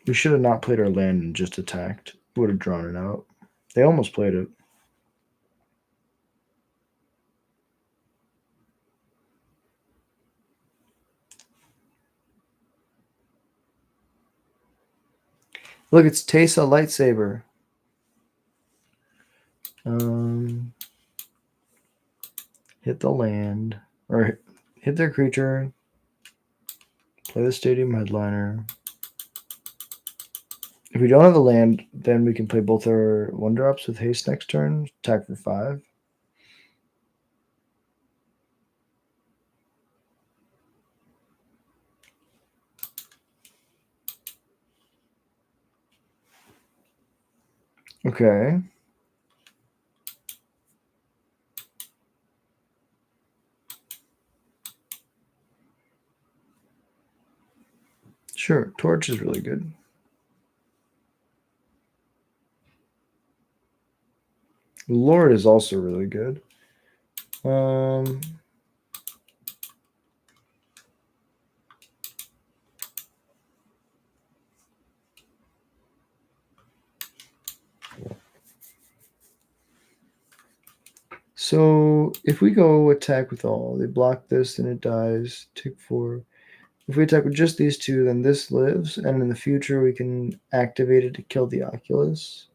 We should have not played our land and just attacked. Would have drawn it out. They almost played it. Look, it's Teysa Lightsaber. Hit the land. Or hit their creature. Play the Stadium Headliner. If we don't have the land, then we can play both our 1-drops with haste next turn. Attack for 5. Okay. Sure, Torch is really good. Lord is also really good. So if we go attack with all, they block this, then it dies. Take 4. If we attack with just these two, then this lives, and in the future we can activate it to kill the Oculus.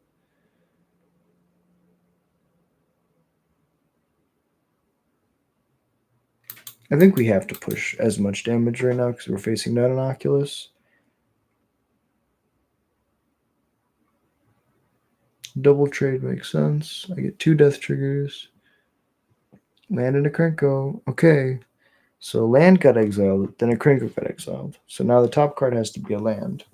I think we have to push as much damage right now because we're facing down an Oculus. Double trade makes sense. I get 2 death triggers. Land and a Krenko. Okay. So land got exiled, then a Krenko got exiled. So now the top card has to be a land.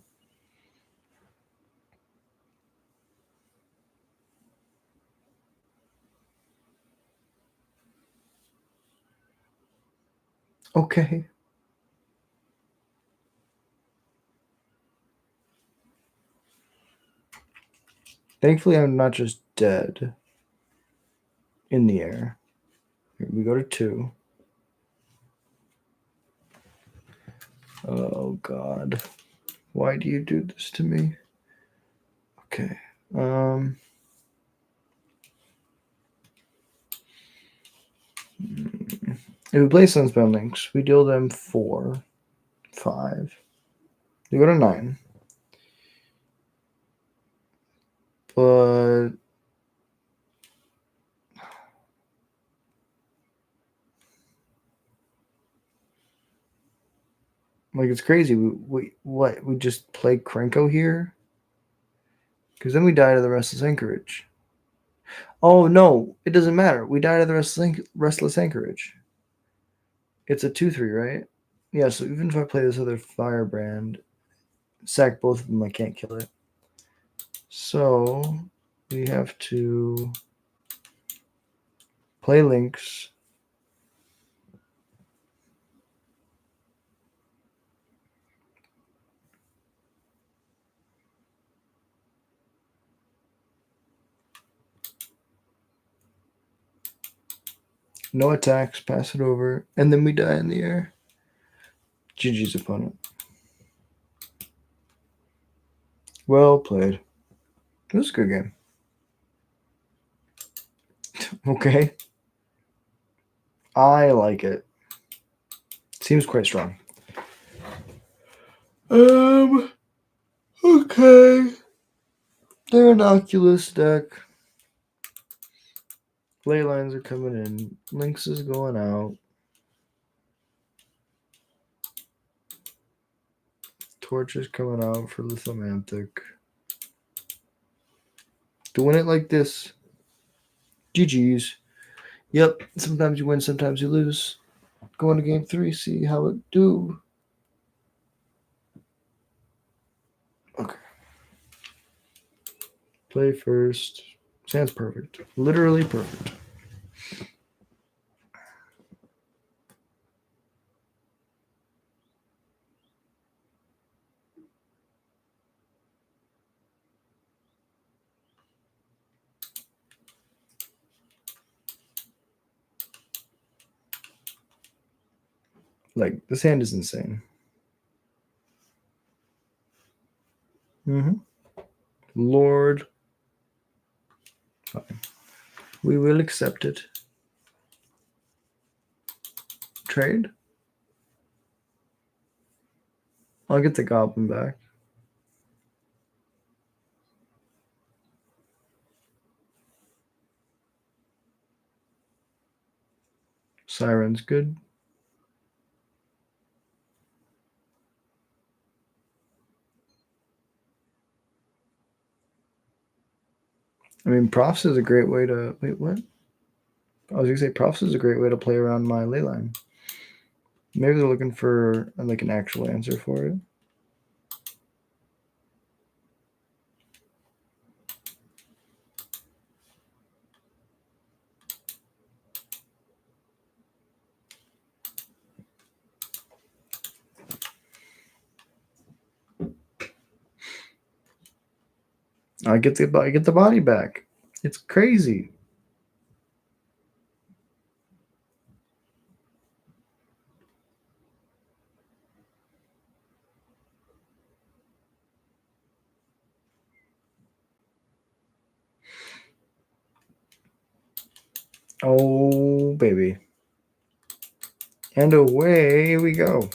Okay. Thankfully, I'm not just dead in the air. Here we go to 2. Oh, God. Why do you do this to me? Okay. If we play Sunspell Links, we deal them 4, 5. They go to 9. But like it's crazy. We just play Krenko here? Because then we die to the Restless Anchorage. Oh no, it doesn't matter. We die to the Restless Anchorage. It's a 2/3, right? Yeah, so even if I play this other Firebrand, sack both of them, I can't kill it. So we have to play Links. No attacks, pass it over, and then we die in the air. GG's opponent. Well played. It was a good game. Okay. I like it. Seems quite strong. Okay. Their Innocuous deck. Ley lines are coming in. Lynx is going out. Torch is coming out for Lithomantic. To win it like this. GG's. Yep. Sometimes you win, sometimes you lose. Going to game 3, see how it do. Okay. Play first. Sounds perfect. Literally perfect. Like, this hand is insane. Lord. Fine. We will accept it. Trade? I'll get the goblin back. Siren's good. I mean, Profs is a great way to... Wait, what? I was going to say Profs is a great way to play around my ley line. Maybe they're looking for like an actual answer for it. I get the body back. It's crazy. Oh, baby. And away we go.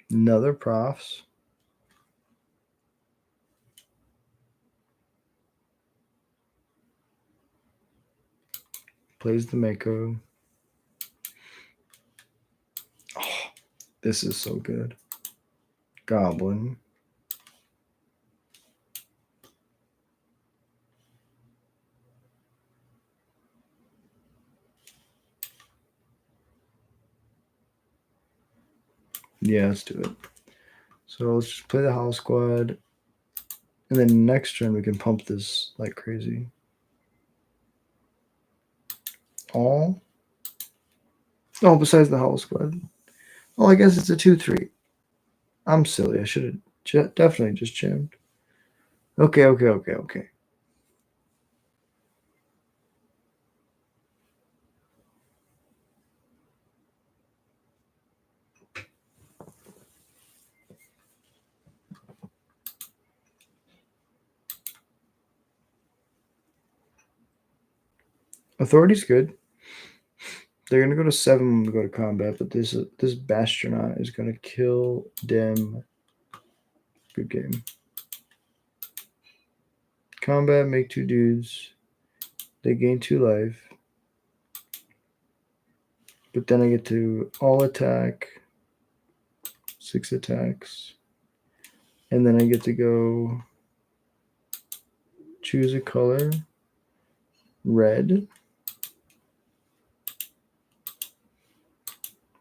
Another Profs. Plays the Mako. Oh, this is so good. Goblin. Yeah, let's do it. So let's just play the Howl Squad. And then next turn we can pump this like crazy. All? Oh, besides the Howl Squad. Well, I guess it's a 2-3. I'm silly. I should have definitely just jammed. Okay. Authority's good. They're gonna go to 7 when we go to combat, but this Bastronaut is gonna kill them. Good game. Combat, make 2 dudes. They gain 2 life. But then I get to all attack. 6 attacks. And then I get to go choose a color. Red.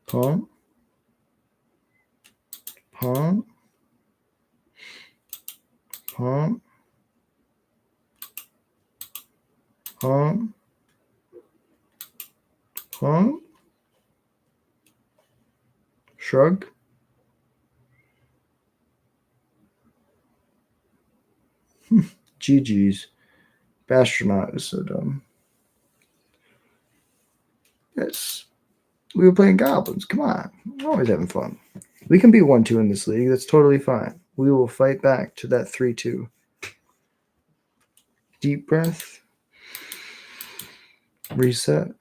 Pump. Pump. Pump. Pump. Pump. Shrug. GG's. Bastronaut is so dumb. Yes. We were playing goblins. Come on. We're always having fun. We can be 1-2 in this league. That's totally fine. We will fight back to that 3-2. Deep breath. Reset.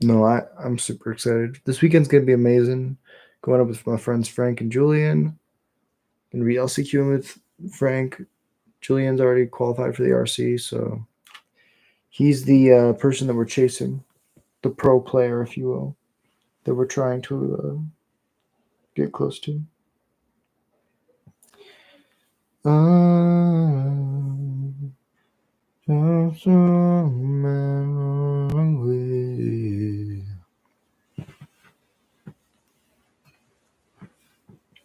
No, I'm super excited. This weekend's going to be amazing. Going up with my friends Frank and Julian. Going to be LCQing with Frank. Julian's already qualified for the RC, so he's the person that we're chasing, the pro player, if you will, that we're trying to get close to.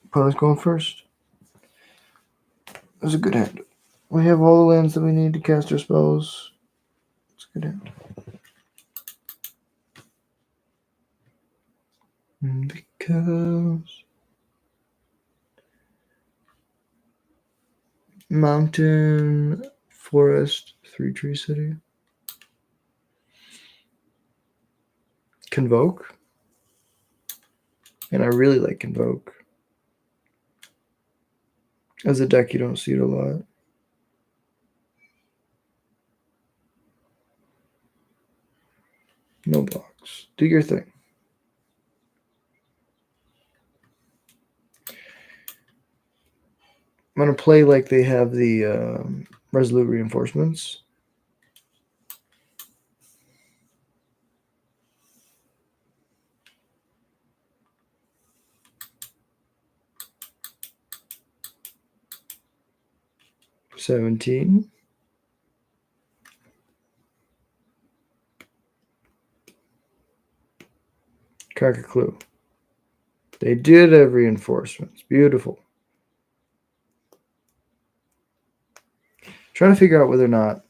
Opponent's going first. That's a good hand. We have all the lands that we need to cast our spells. It's a good hand. Because mountain, forest, 3-tree city. Convoke. And I really like Convoke. As a deck, you don't see it a lot. No blocks. Do your thing. I'm going to play like they have the Resolute Reinforcements. $17. Crack a clue. They did have reinforcements. Beautiful. Trying to figure out whether or not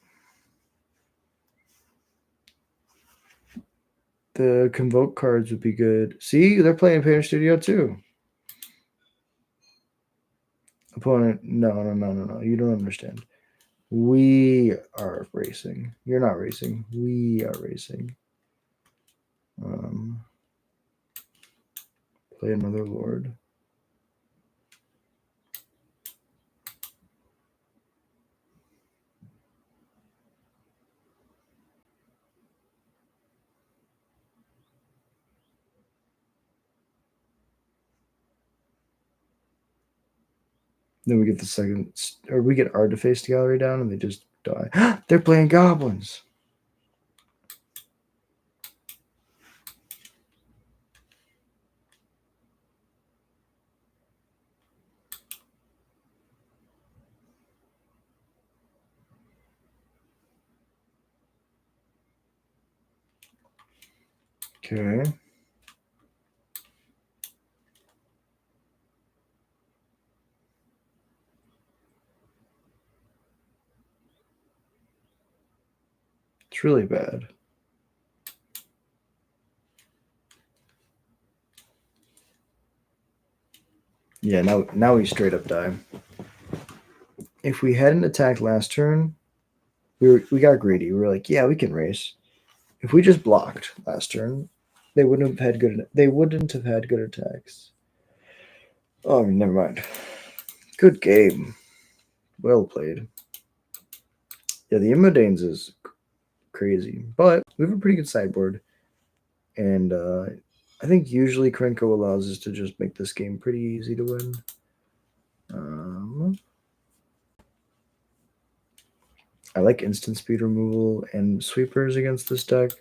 the Convoke cards would be good. See, they're playing Painter Studio too. Opponent, no. You don't understand. We are racing. You're not racing. We are racing. Play another Lord. Then we get the second, or we get Artiface Gallery down and they just die. They're playing goblins. Okay. It's really bad. Yeah, now we straight up die. If we hadn't attacked last turn, we got greedy. We were like, yeah, we can race. If we just blocked last turn, they wouldn't have had good attacks. Oh, never mind. Good game. Well played. Yeah, the Immodanes is crazy, but we have a pretty good sideboard, and I think usually Krenko allows us to just make this game pretty easy to win. I like instant speed removal and sweepers against this deck.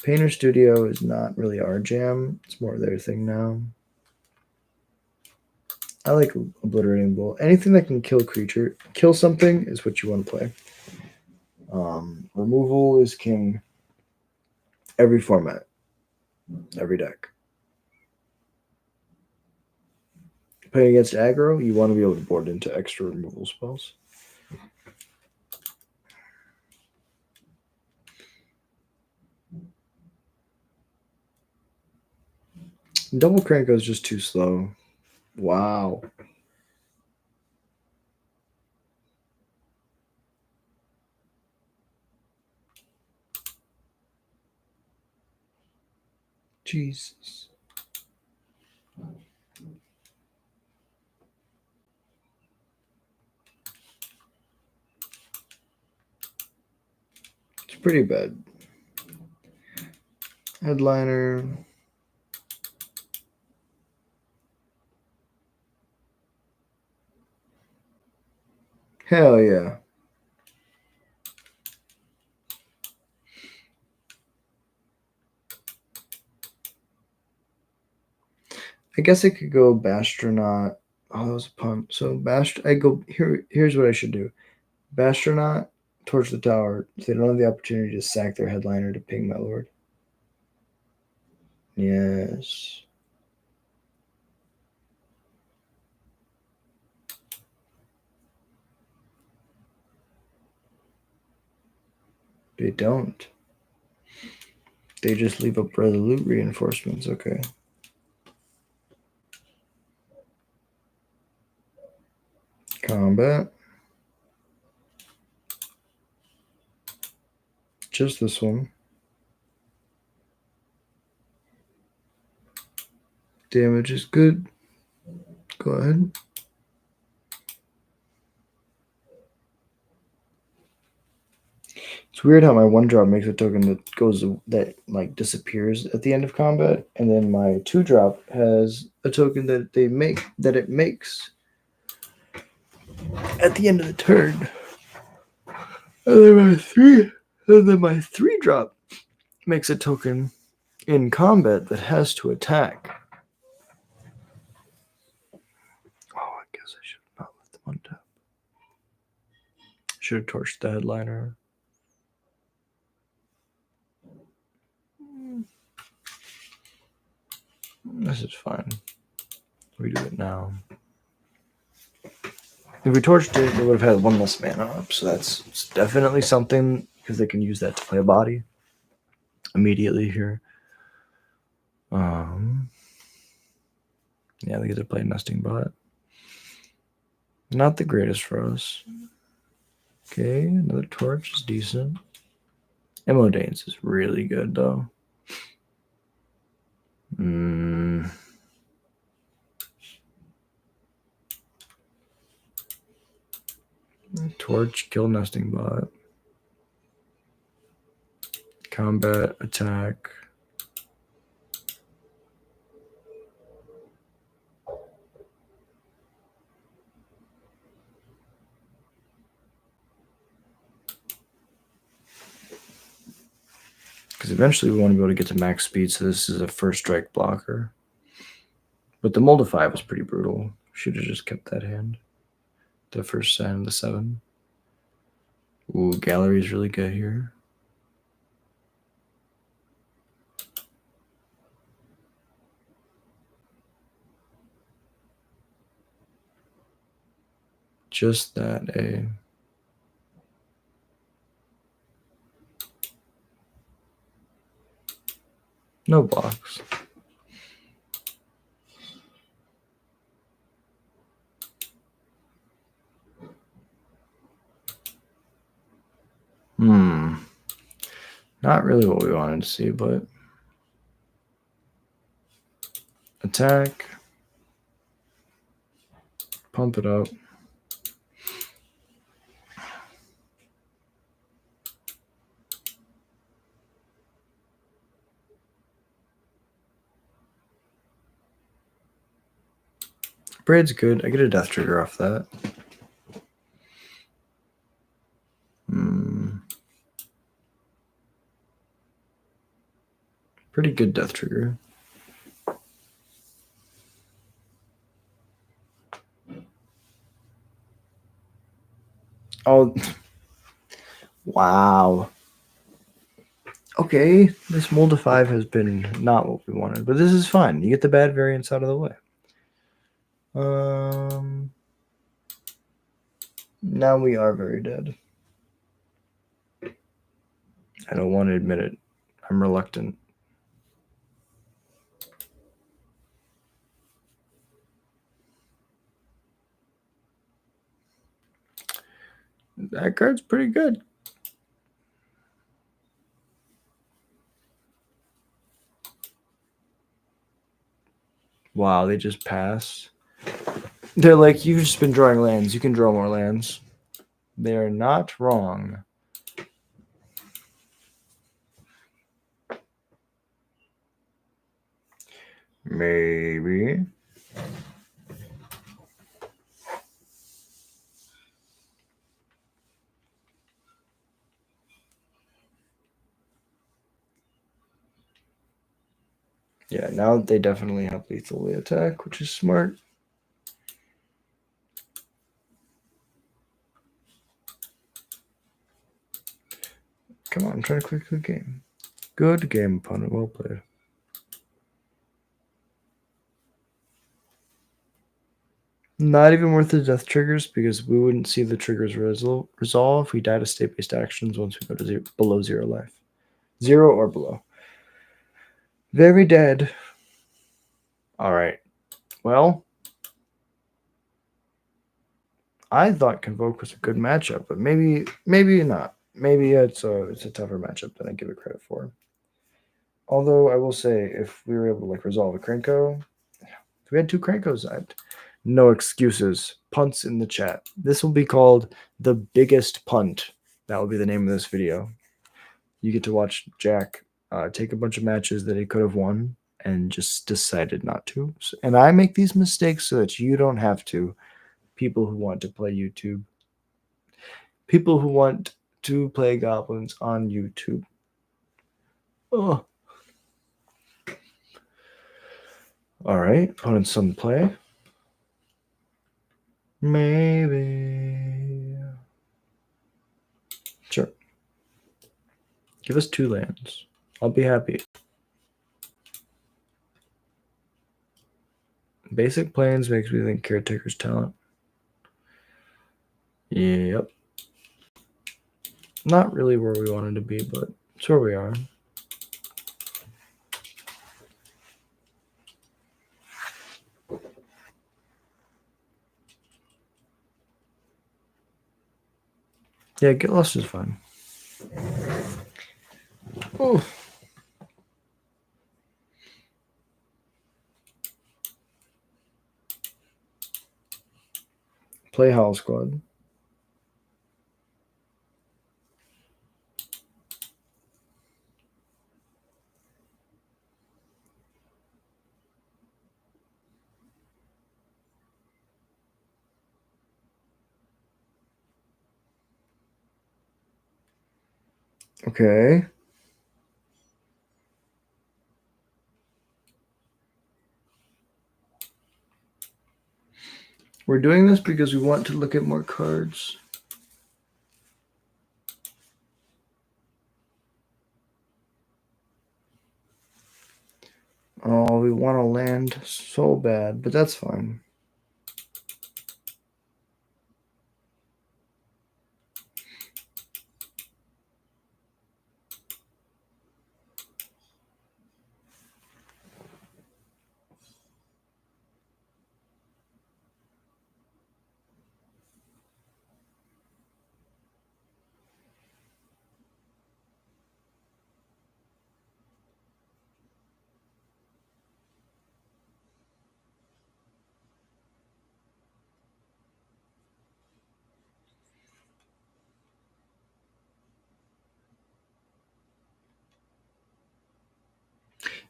Painter Studio is not really our jam. It's more their thing now. I like Obliterating Bull. Anything that can kill something is what you want to play. Removal is king. Every format. Every deck. Playing against aggro, you want to be able to board into extra removal spells. Double Krenko is just too slow. Wow. Jesus. It's pretty bad. Headliner. Hell yeah. I guess I could go Bastronaut. Oh, that was a pun. So here's what I should do. Bastronaut, Torch the Tower. So they don't have the opportunity to sack their headliner to ping my lord. Yes. They don't. They just leave up resolute reinforcements. Okay. Combat. Just this one. Damage is good. Go ahead. It's weird how my 1-drop makes a token that disappears at the end of combat, and then my 2-drop has a token that it makes at the end of the turn. And then my 3-drop makes a token in combat that has to attack. Oh, I guess I should not let them untap. Should have torched the headliner. This is fine. We do it now. If we torched it, they would have had one less mana up, so that's definitely something, because they can use that to play a body immediately here. Yeah, they get to play Nesting Bot. Not the greatest for us. Okay, another torch is decent. Immodanes is really good, though. Torch, kill Nesting Bot. Combat, attack. Because eventually we want to be able to get to max speed, so this is a first strike blocker. But the Mold of 5 was pretty brutal. Should have just kept that hand. The first sign of the 7. Ooh, Gallery is really good here. Just that, eh? No blocks. Not really what we wanted to see, but attack. Pump it up. Braid's good. I get a death trigger off that. Pretty good death trigger. Oh, wow. Okay, this mold of 5 has been not what we wanted, but this is fine. You get the bad variants out of the way. Now we are very dead. I don't want to admit it. I'm reluctant. That card's pretty good. Wow, they just pass. They're like, you've just been drawing lands. You can draw more lands. They're not wrong. Maybe. Yeah, now they definitely have lethally attack, which is smart. Come on, I'm trying to click the game. Good game, opponent. Well played. Not even worth the death triggers because we wouldn't see the triggers resolve if we die to state-based actions once we go to below 0 life. 0 or below. Very dead. All right. Well, I thought Convoke was a good matchup, but maybe not. Maybe it's a tougher matchup than I give it credit for. Although I will say, if we were able to like resolve a Krenko, if we had 2 Krenkos, no excuses. Punts in the chat. This will be called the biggest punt. That will be the name of this video. You get to watch Jack take a bunch of matches that he could have won and just decided not to. And I make these mistakes so that you don't have to. People who want to play YouTube. People who want to play goblins on YouTube. Oh. All right, opponent's on the play. Maybe. Sure. Give us 2 lands. I'll be happy. Basic planes makes me think Caretaker's talent. Yep. Not really where we wanted to be, but it's where we are. Yeah, get lost is fun. Oh. Play Howl Squad. Okay. We're doing this because we want to look at more cards. Oh, we want to land so bad, but that's fine.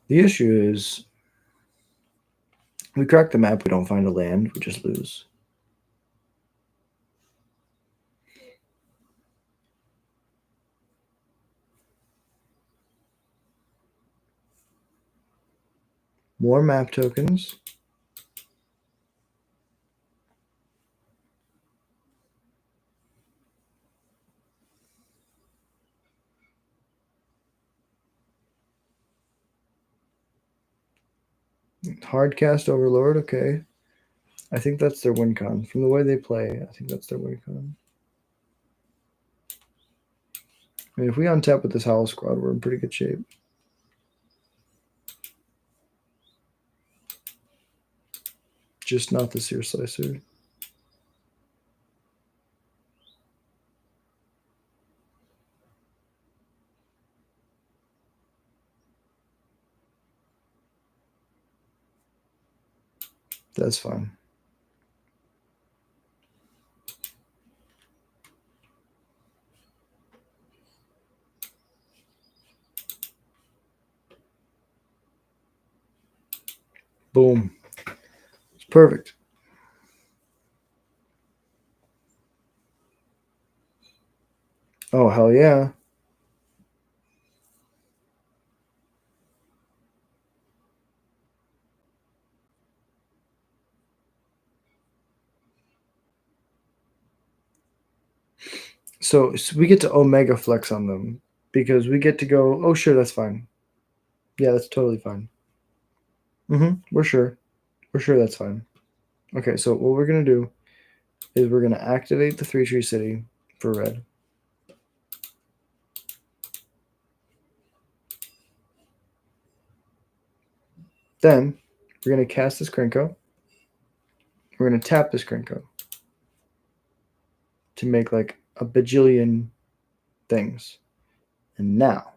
The issue is we crack the map, we don't find a land, we just lose. More map tokens. Hardcast Overlord, okay. I think that's their win con. From the way they play, I think that's their win con. I mean, if we untap with this Howl Squad, we're in pretty good shape. Just not the Seer Slicer. That's fine. Boom. It's perfect. Oh, hell yeah. So we get to Omega Flex on them because we get to go, oh, sure, that's fine. Yeah, that's totally fine. We're sure. We're sure that's fine. Okay, so what we're going to do is we're going to activate the 3-tree city for red. Then we're going to cast this Krenko. We're going to tap this Krenko to make like a bajillion things. And now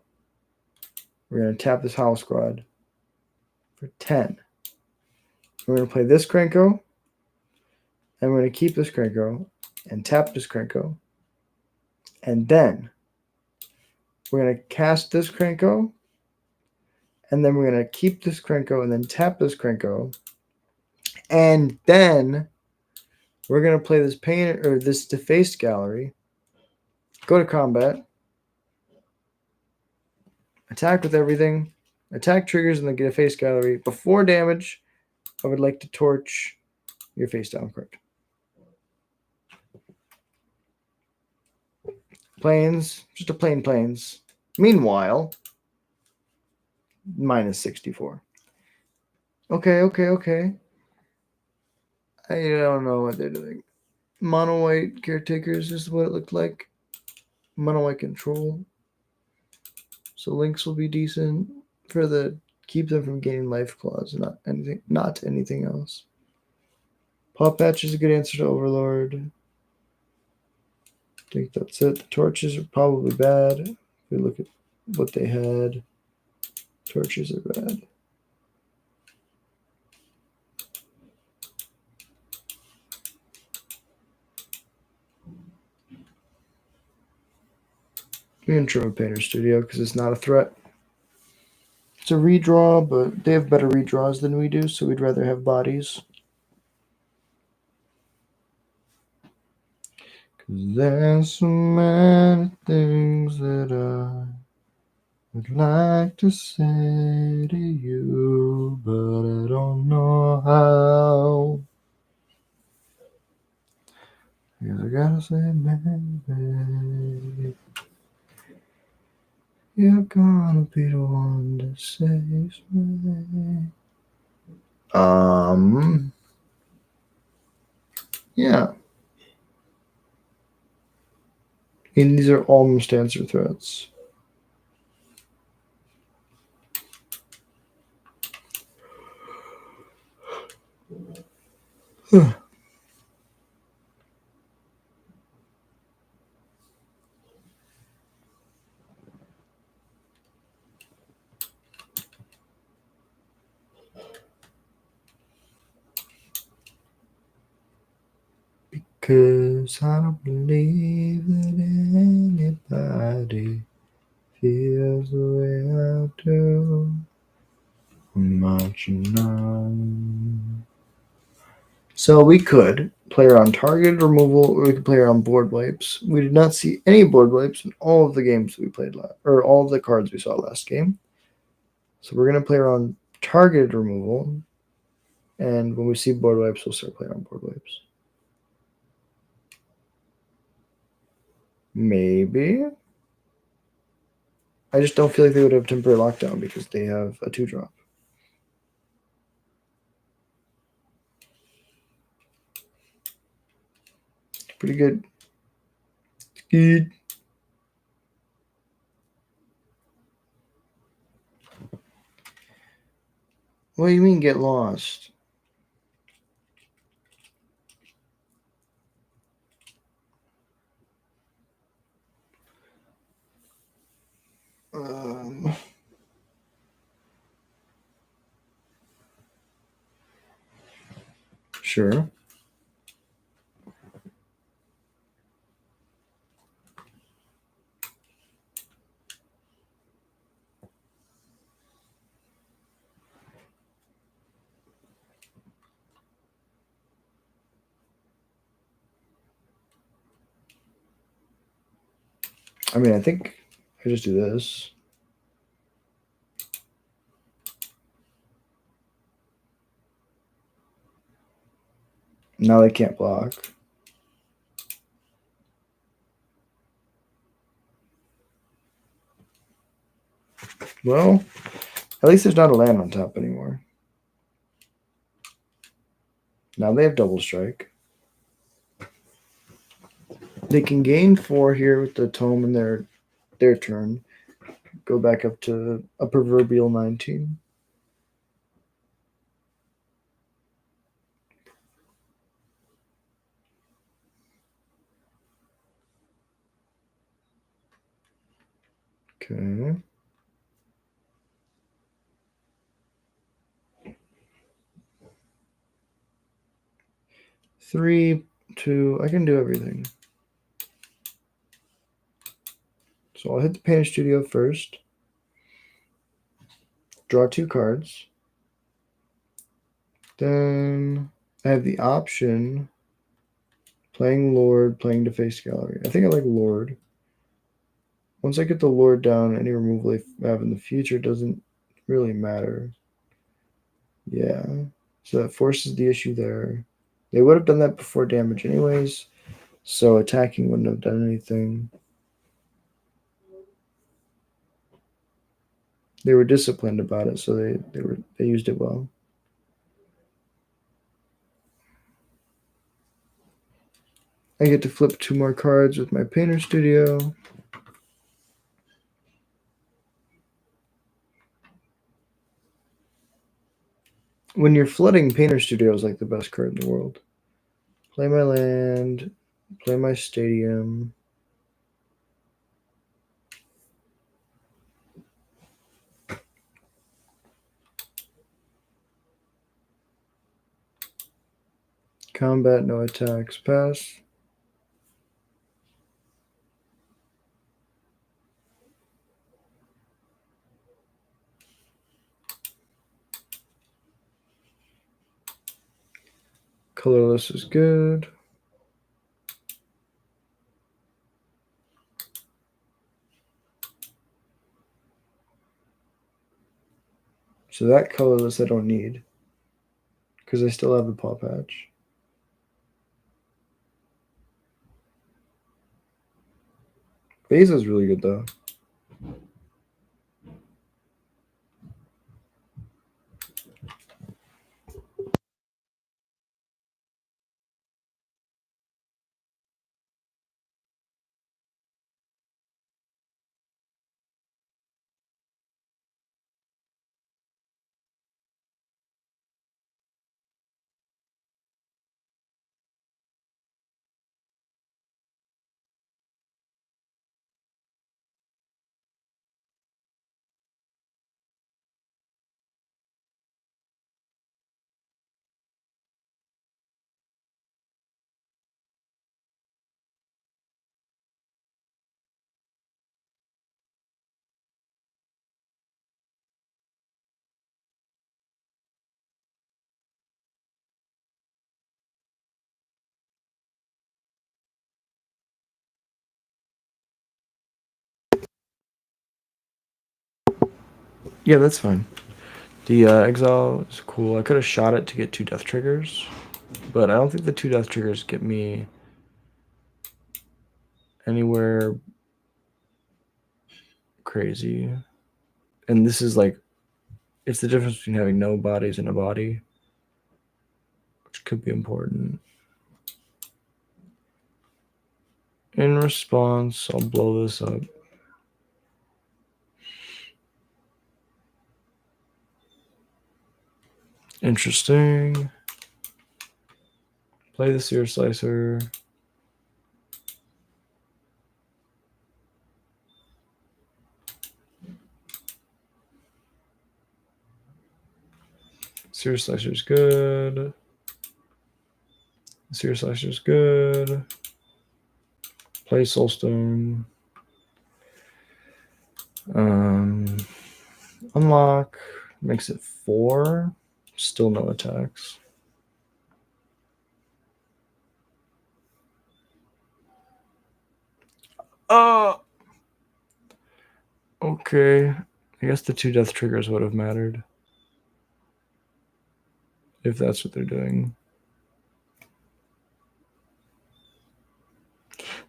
we're going to tap this Howl Squad for 10. We're going to play this Krenko, and we're going to keep this Krenko and tap this Krenko. And then we're going to cast this Krenko, and then we're going to keep this Krenko and then tap this Krenko. And then we're going to play this paint or this defaced gallery, go to combat, attack with everything, attack triggers, and then get a face gallery. Before damage, I would like to torch your face down card. Plains, just a plain plains. Meanwhile, minus 64. Okay. I don't know what they're doing. Mono white caretakers is what it looked like. Mono white control. So links will be decent for the keep them from gaining life clause, not anything else. Pop patch is a good answer to Overlord. I think that's it. The torches are probably bad. If we look at what they had, torches are bad. We intro Painter Studio because it's not a threat. It's a redraw, but they have better redraws than we do, so we'd rather have bodies. Because there's so many things that I would like to say to you, but I don't know how. Because I gotta say, maybe you're gonna be the one that saves me. Yeah. And these are almost answer threats. Because I don't believe that anybody feels the way I do. So we could play around targeted removal, or we could play around board wipes. We did not see any board wipes in all of the games we played or all of the cards we saw last game. So we're gonna play around targeted removal, and when we see board wipes, we'll start playing on board wipes. Maybe. I just don't feel like they would have temporary lockdown because they have a 2-drop. Pretty good. Good. What do you mean get lost? Sure. I mean, I think I just do this. Now they can't block. Well, at least there's not a land on top anymore. Now they have double strike. They can gain 4 here with the tome in their turn. Go back up to a proverbial 19. Okay. 3, 2. I can do everything. So I'll hit the Painter Studio first. Draw 2 cards. Then I have the option playing Lord, playing Defaced Gallery. I think I like Lord. Once I get the Lord down, any removal I have in the future doesn't really matter. Yeah. So that forces the issue there. They would have done that before damage anyways, so attacking wouldn't have done anything. They were disciplined about it, so they used it well. I get to flip 2 more cards with my Painter Studio. When you're flooding, Painter Studio is like the best card in the world. Play my land, play my stadium. Combat, no attacks, pass. Colorless is good. So that colorless I don't need because I still have the paw patch. Base is really good though. Yeah, that's fine. The exile is cool. I could have shot it to get 2 death triggers, but I don't think the 2 death triggers get me anywhere crazy. And this is like, it's the difference between having no bodies and a body, which could be important. In response, I'll blow this up. Interesting. Play the Seer Slicer. Seer Slicer's good. Seer Slicer's good. Play Soulstone. Unlock. Makes it 4. Still no attacks. Okay. I guess the 2 death triggers would have mattered. If that's what they're doing.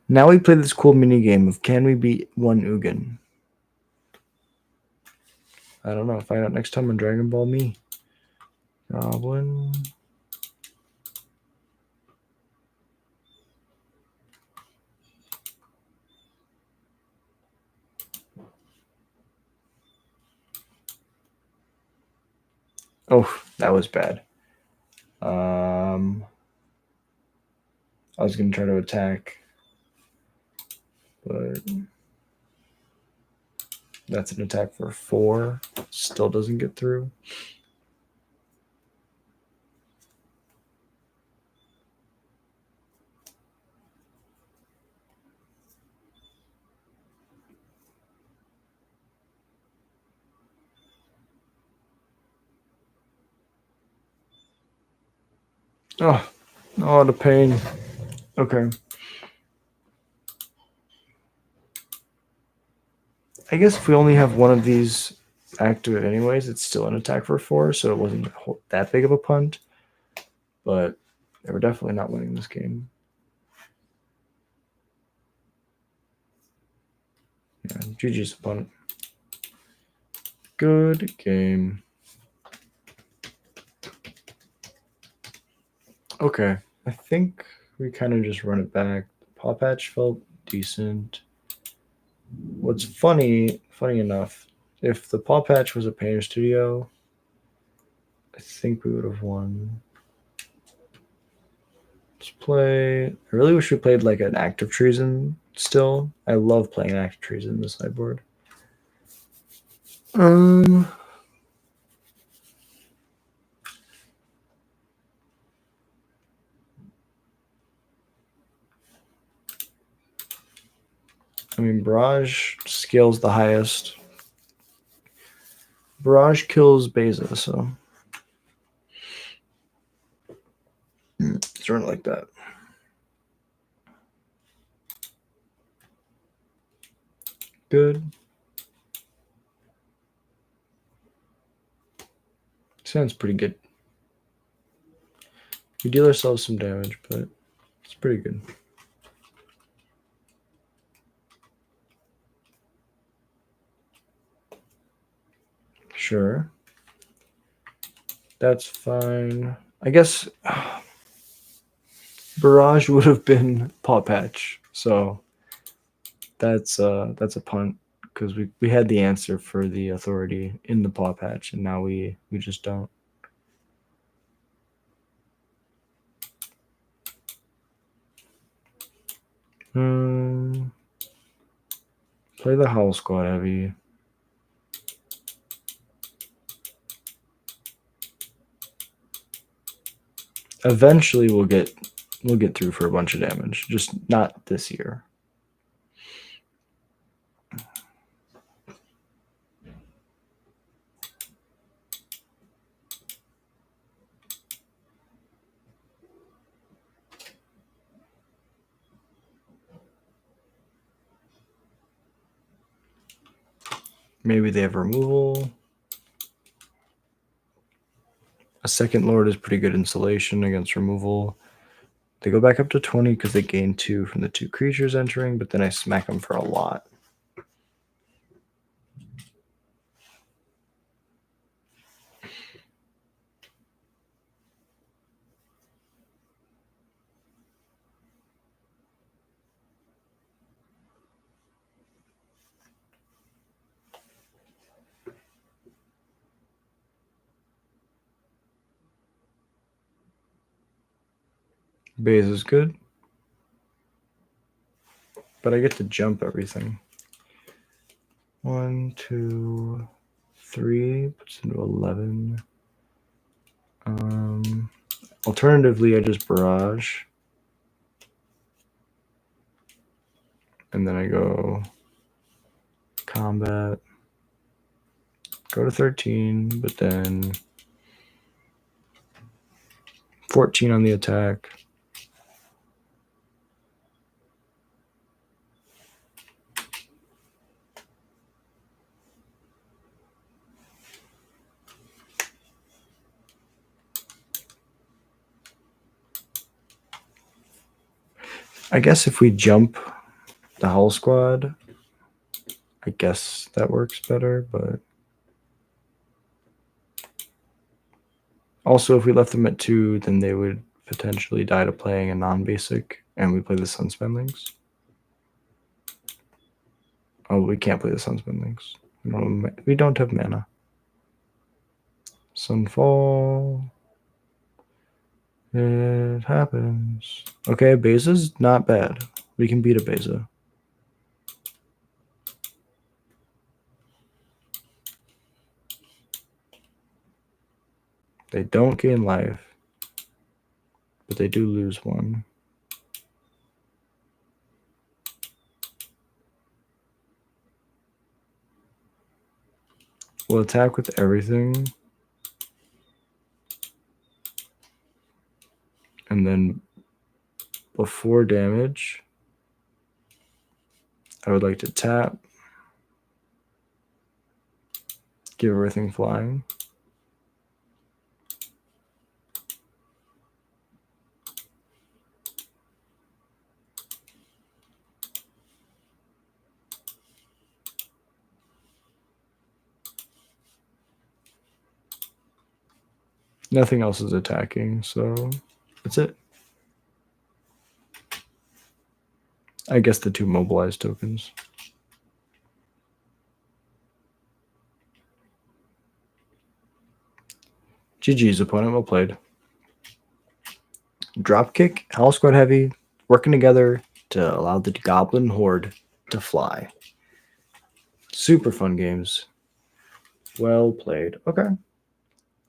Now we play this cool mini game of can we beat 1 Ugin? I don't know. Find out next time on Dragon Ball Me. Goblin. Oh, that was bad. I was going to try to attack, but that's an attack for 4. Still doesn't get through. Oh, the pain. Okay. I guess if we only have one of these active anyways, it's still an attack for 4, so it wasn't that big of a punt. But they were definitely not winning this game. Yeah, GG's opponent. Good game. Okay, I think we kind of just run it back. Paw Patch felt decent. What's funny enough, if the Paw Patch was a Painter Studio, I think we would have won. Let's play. I really wish we played like an Active Treason still. I love playing Active Treason in the sideboard. I mean, Barrage scales the highest. Barrage kills Beza, so let's run it like that. Good. Sounds pretty good. We deal ourselves some damage, but it's pretty good. Sure. That's fine. I guess Barrage would have been Paw Patch, so that's a punt because we had the answer for the authority in the Paw Patch, and now we just don't. Play the Howl Squad heavy. Eventually we'll get through for a bunch of damage, just not this year. Maybe they have removal. second lord is pretty good insulation against removal. They go back up to 20 because they gain 2 from the 2 creatures entering, but then I smack them for a lot. Base is good, but I get to jump everything. 1, 2, 3, puts into 11. Alternatively, I just barrage. And then I go combat, go to 13, but then 14 on the attack. I guess if we jump the Hull Squad, I guess that works better, but also if we left them at 2, then they would potentially die to playing a non-basic, and we play the Sunspendlings. Oh, we can't play the Sunspendlings. We don't have mana. Sunfall. It happens. Okay, Beza's not bad. We can beat a Beza. They don't gain life, but they do lose 1. We'll attack with everything. And then before damage, I would like to tap, give everything flying. Nothing else is attacking, so that's it. I guess the 2 mobilized tokens. GG's, opponent well played. Dropkick, Howl Squad Heavy, working together to allow the Goblin Horde to fly. Super fun games. Well played. Okay.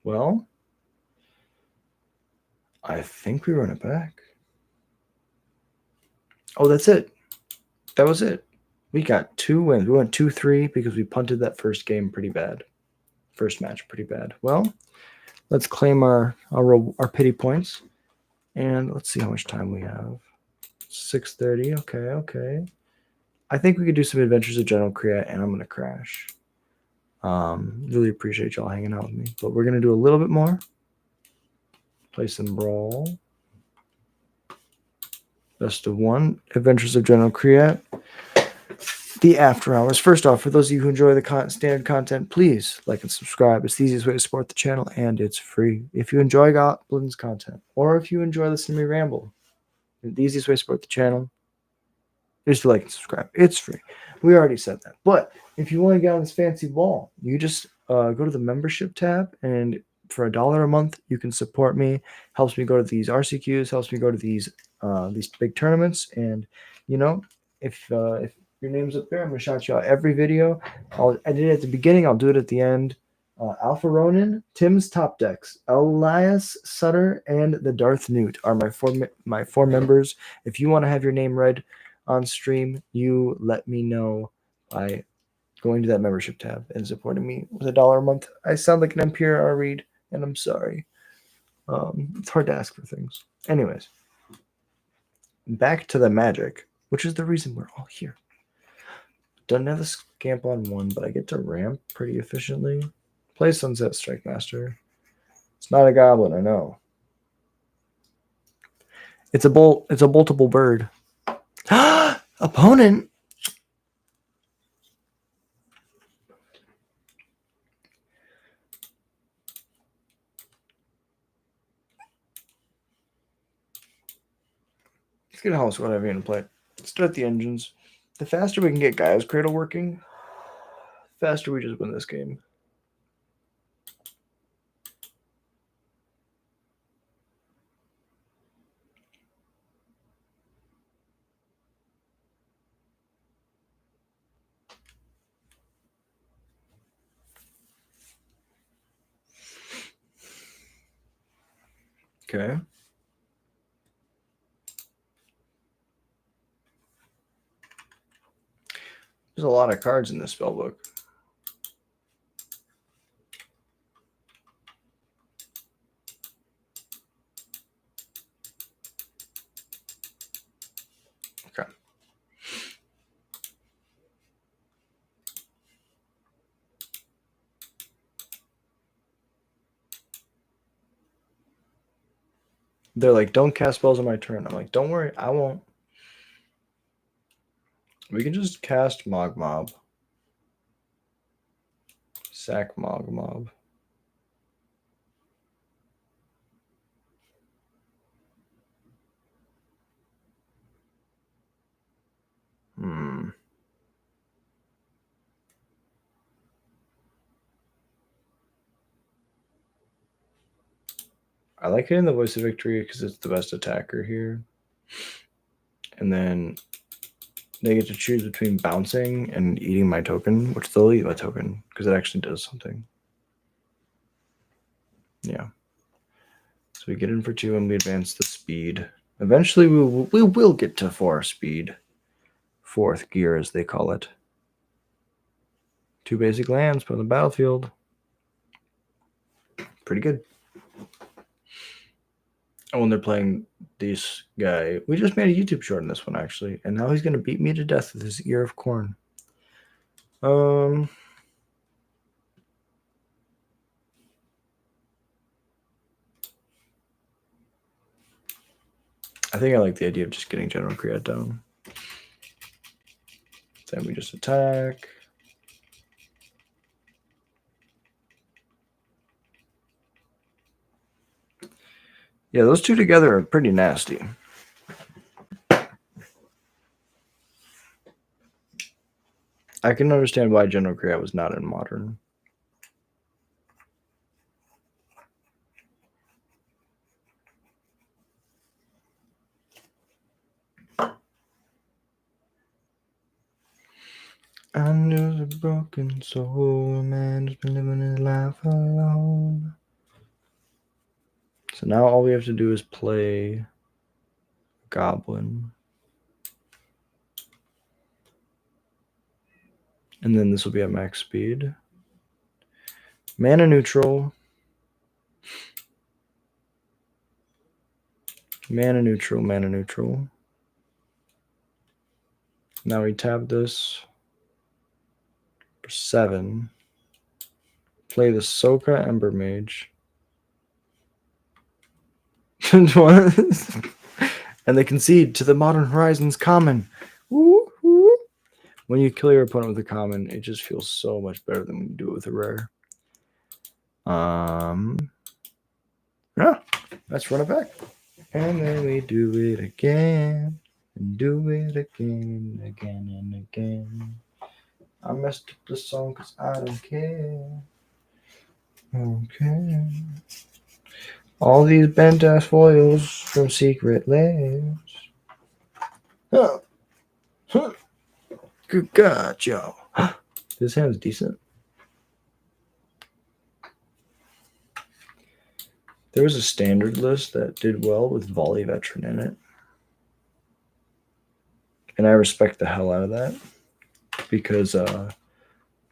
Well, I think we run it back. Oh, that's it. That was it. We got 2 wins. We went 2-3 because we punted that first game pretty bad. First match pretty bad. Well, let's claim our pity points. And let's see how much time we have. 6:30. Okay. I think we could do some Adventures of General Kriat, and I'm going to crash. Really appreciate y'all hanging out with me. But we're going to do a little bit more. Play some Brawl. Best of 1. Adventures of General Kriat. The After Hours. First off, for those of you who enjoy the standard content, please like and subscribe. It's the easiest way to support the channel, and it's free. If you enjoy Goblin's content, or if you enjoy listening to me ramble, the easiest way to support the channel is to like and subscribe. It's free. We already said that. But if you want to get on this fancy wall, you just go to the membership tab, and for $1 a month, you can support me. Helps me go to these RCQs, helps me go to these big tournaments, and if your name's up there, I'm going to shout you out every video. I did it at the beginning. I'll do it at the end. Alpha Ronin, Tim's Top Decks, Elias Sutter, and the Darth Newt are my four members. If you want to have your name read on stream, you let me know by going to that membership tab and supporting me with $1 a month. I sound like an NPR read, and I'm sorry. It's hard to ask for things. Anyways, back to the magic, which is the reason we're all here. Doesn't have a scamp on 1, but I get to ramp pretty efficiently. Play Sunset Strike Master. It's not a goblin, I know. It's a boltable bird. Opponent. Let's get a house, whatever you're gonna play. Let's start the engines. The faster we can get Gaia's Cradle working, the faster we just win this game. Okay. There's a lot of cards in this spellbook. Okay. They're like, don't cast spells on my turn. I'm like, don't worry, I won't. We can just cast Mog Mob. Sack Mog Mob. I like hitting the Voice of Victory because it's the best attacker here. And then they get to choose between bouncing and eating my token, which they'll eat my token because it actually does something. Yeah. So we get in for 2 and we advance the speed. Eventually we will get to 4 speed. 4th gear, as they call it. 2 basic lands put on the battlefield. Pretty good. And when they're playing this guy, we just made a YouTube short on this one, actually. And now he's going to beat me to death with his ear of corn. I think I like the idea of just getting General Create down. Then we just attack. Yeah, those two together are pretty nasty. I can understand why General Create was not in Modern. I knew a broken soul, a man has been living his life alone. So now all we have to do is play Goblin. And then this will be at max speed. Mana neutral. Mana neutral, mana neutral. Now we tap this for 7. Play the Soka Ember Mage. And they concede to the Modern Horizons common. Woo-hoo. When you kill your opponent with a common, it just feels so much better than when you do it with a rare. Yeah, let's run it back. And then we do it again. And do it again, again, and again. I messed up the song because I don't care. Okay. All these bent ass foils from Secret Labs. Oh. Huh. Good God, yo. This hand's decent. There was a standard list that did well with Volley Veteran in it. And I respect the hell out of that. Because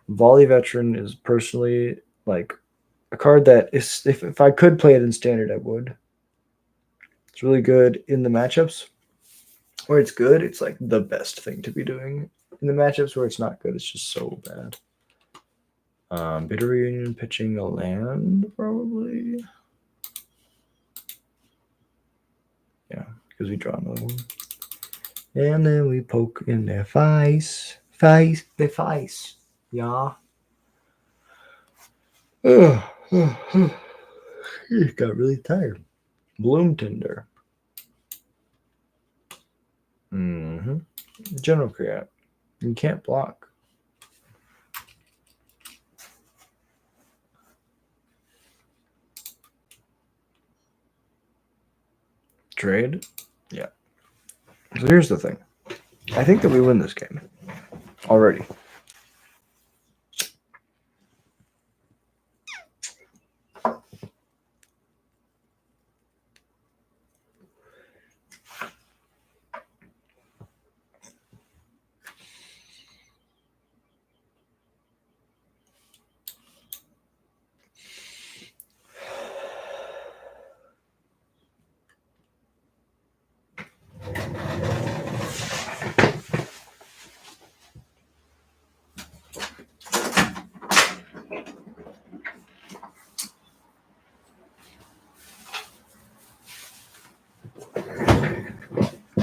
Volley Veteran is personally like a card that is, if I could play it in standard, I would. It's really good in the matchups where it's good. It's like the best thing to be doing. In the matchups where it's not good, it's just so bad. Bitter Reunion pitching a land, probably. because we draw another one. And then we poke in their face. Face. Yeah. Ugh. Got really tired. Bloom Tinder. Mm-hmm. General create. You can't block. Trade? Yeah. So here's the thing. I think that we win this game. Already.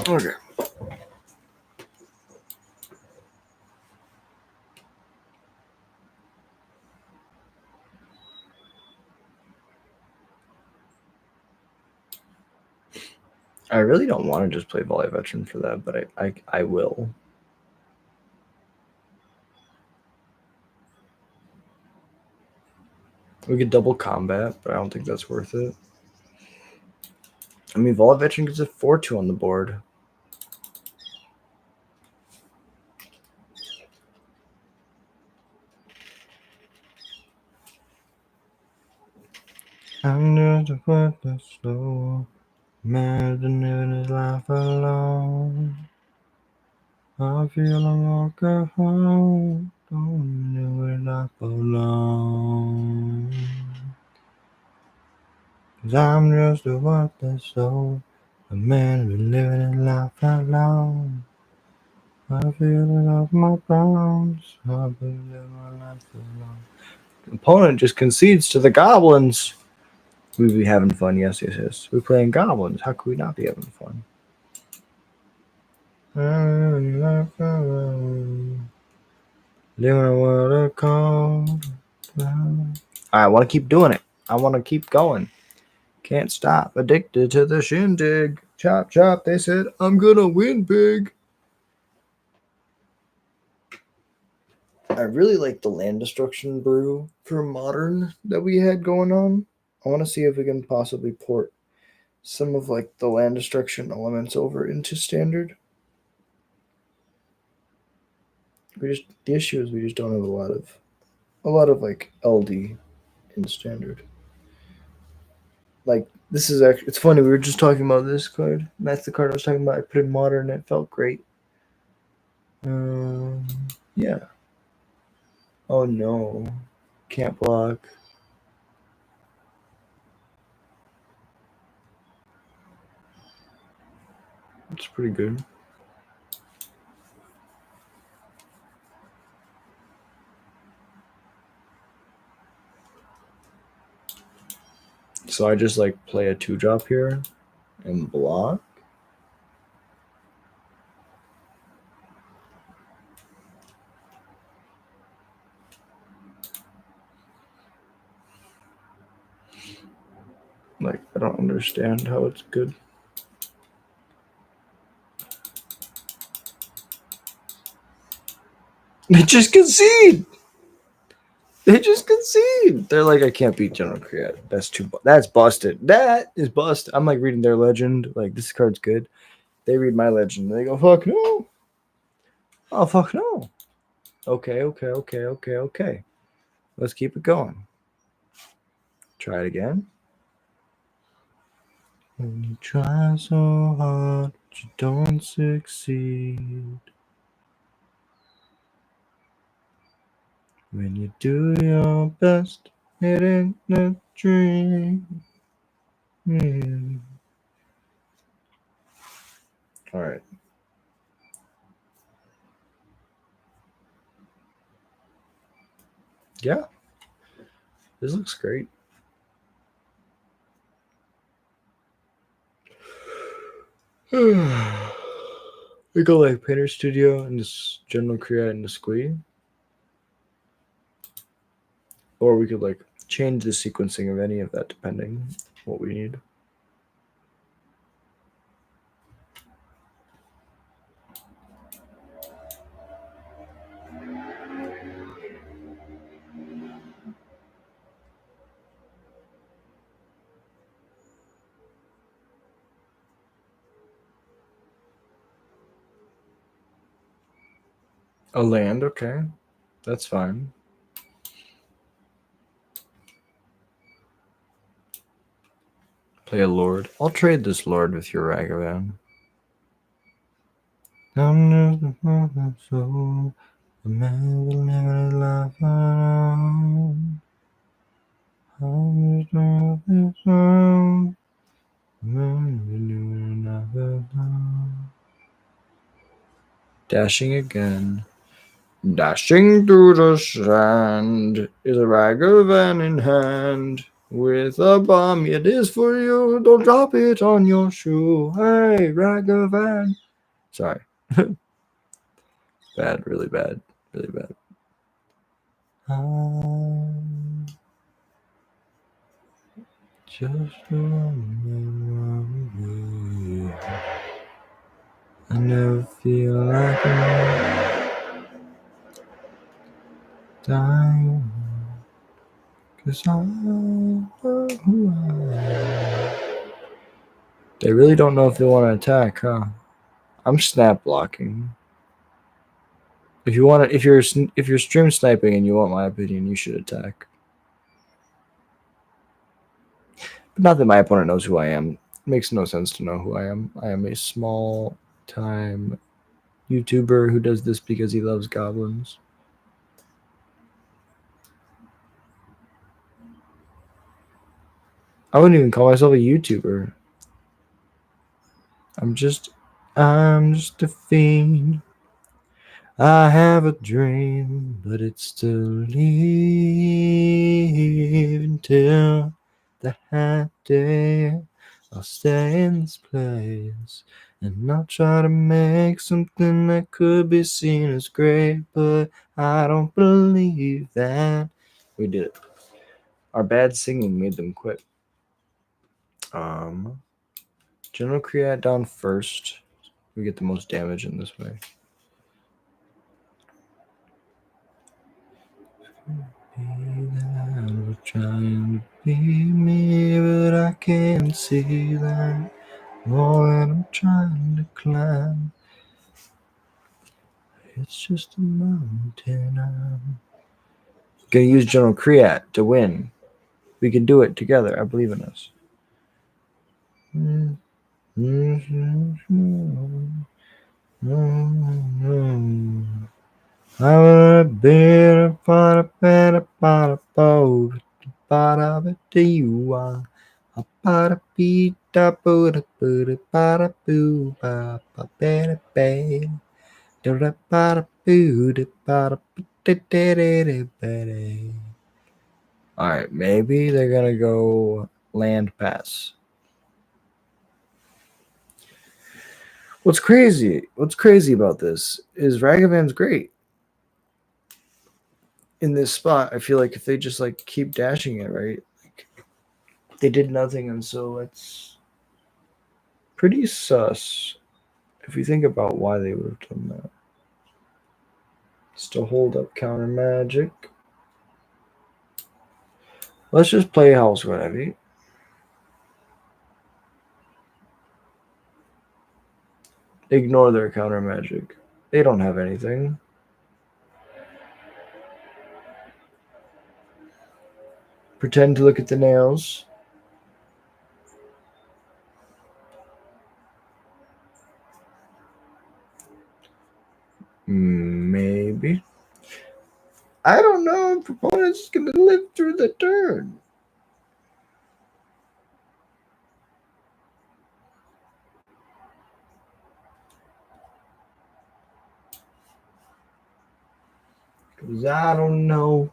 Okay. I really don't want to just play Volley Veteran for that, but I will. We could double combat, but I don't think that's worth it. I mean, Volley Veteran gets a 4-2 on the board. I'm just a foot slow, mad and living his life alone. I feel I'm walking home, don't live his life alone. 'Cause I'm just a worthless soul, a man who's living his life alone. I feel it off my bones, I've been living my life alone. Opponent just concedes to the goblins. We be having fun, yes. We're playing goblins. How could we not be having fun? Living a world of cold. I want to keep doing it. I want to keep going. Can't stop. Addicted to the shindig. Chop, chop. They said, I'm going to win big. I really like the land destruction brew for modern that we had going on. I want to see if we can possibly port some of like the land destruction elements over into standard. The issue is we just don't have a lot of like LD in standard. Like this is actually, it's funny, we were just talking about this card, and that's the card I was talking about. I put in modern and it felt great. Yeah. Oh no. Can't block. It's pretty good. So I just like play a 2-drop here and block. Like, I don't understand how it's good. They just concede. They're like, I can't beat General Create. That's busted. That is busted. I'm like reading their legend. Like, this card's good. They read my legend. And they go, fuck no. Oh, fuck no. Okay. Let's keep it going. Try it again. When you try so hard, but you don't succeed. When you do your best, it ain't a dream. All right. Yeah. This looks great. We go like Painter Studio and just general create and squee. Or we could like change the sequencing of any of that depending what we need. A land, okay. That's fine. Play a lord. I'll trade this lord with your Ragavan. Dashing again. Dashing through the sand is a Ragavan in hand. With a bomb, it is for you. Don't drop it on your shoe. Hey, Ragavan. Sorry. Bad, really bad. Really bad. Just I never feel like I'm dying. 'Cause I know who I am. They really don't know if they want to attack, huh? I'm snap blocking. If you want to, if you're stream sniping and you want my opinion, you should attack. But not that my opponent knows who I am. It makes no sense to know who I am. I am a small time YouTuber who does this because he loves goblins. I wouldn't even call myself a YouTuber. I'm just a fiend. I have a dream, but it's to leave until the hot day. I'll stay in this place and I'll try to make something that could be seen as great, but I don't believe that. We did it. Our bad singing made them quit. General create down first. We get the most damage in this way. I'm trying to be me, but I can't see that. More than I'm trying to climb. It's just a mountain. I'm gonna use General Creat to win. We can do it together. I believe in us. I would be a better boat. Para you are a para pita pura pura para boo ba ba better bay. Para boo para better. Alright, maybe they're gonna go land pass. What's crazy about this is Ragavan's great. In this spot, I feel like if they just like keep dashing it, right? Like, they did nothing, and so it's pretty sus if you think about why they would have done that. Still hold up counter magic. Let's just play house whatever. Ignore their counter magic. They don't have anything. Pretend to look at the nails. Maybe. I don't know if opponent's going to live through the turn. Because I don't know.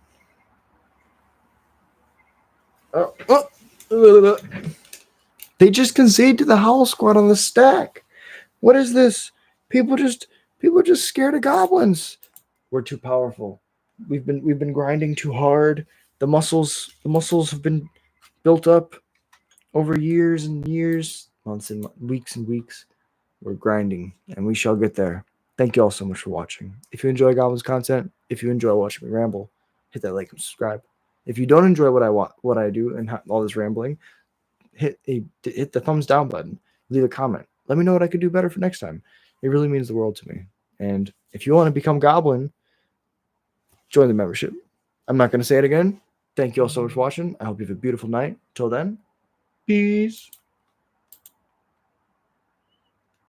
They just concede to the Howl Squad on the stack. What is this? People just scared of goblins. We're too powerful. We've been grinding too hard. The muscles have been built up over years and years, months and weeks and weeks. We're grinding, and we shall get there. Thank you all so much for watching. If you enjoy Goblins content, if you enjoy watching me ramble, hit that like and subscribe. If you don't enjoy what I do and all this rambling, hit the thumbs down button. Leave a comment. Let me know what I could do better for next time. It really means the world to me. And if you want to become Goblin, join the membership. I'm not going to say it again. Thank you all so much for watching. I hope you have a beautiful night. Till then, peace.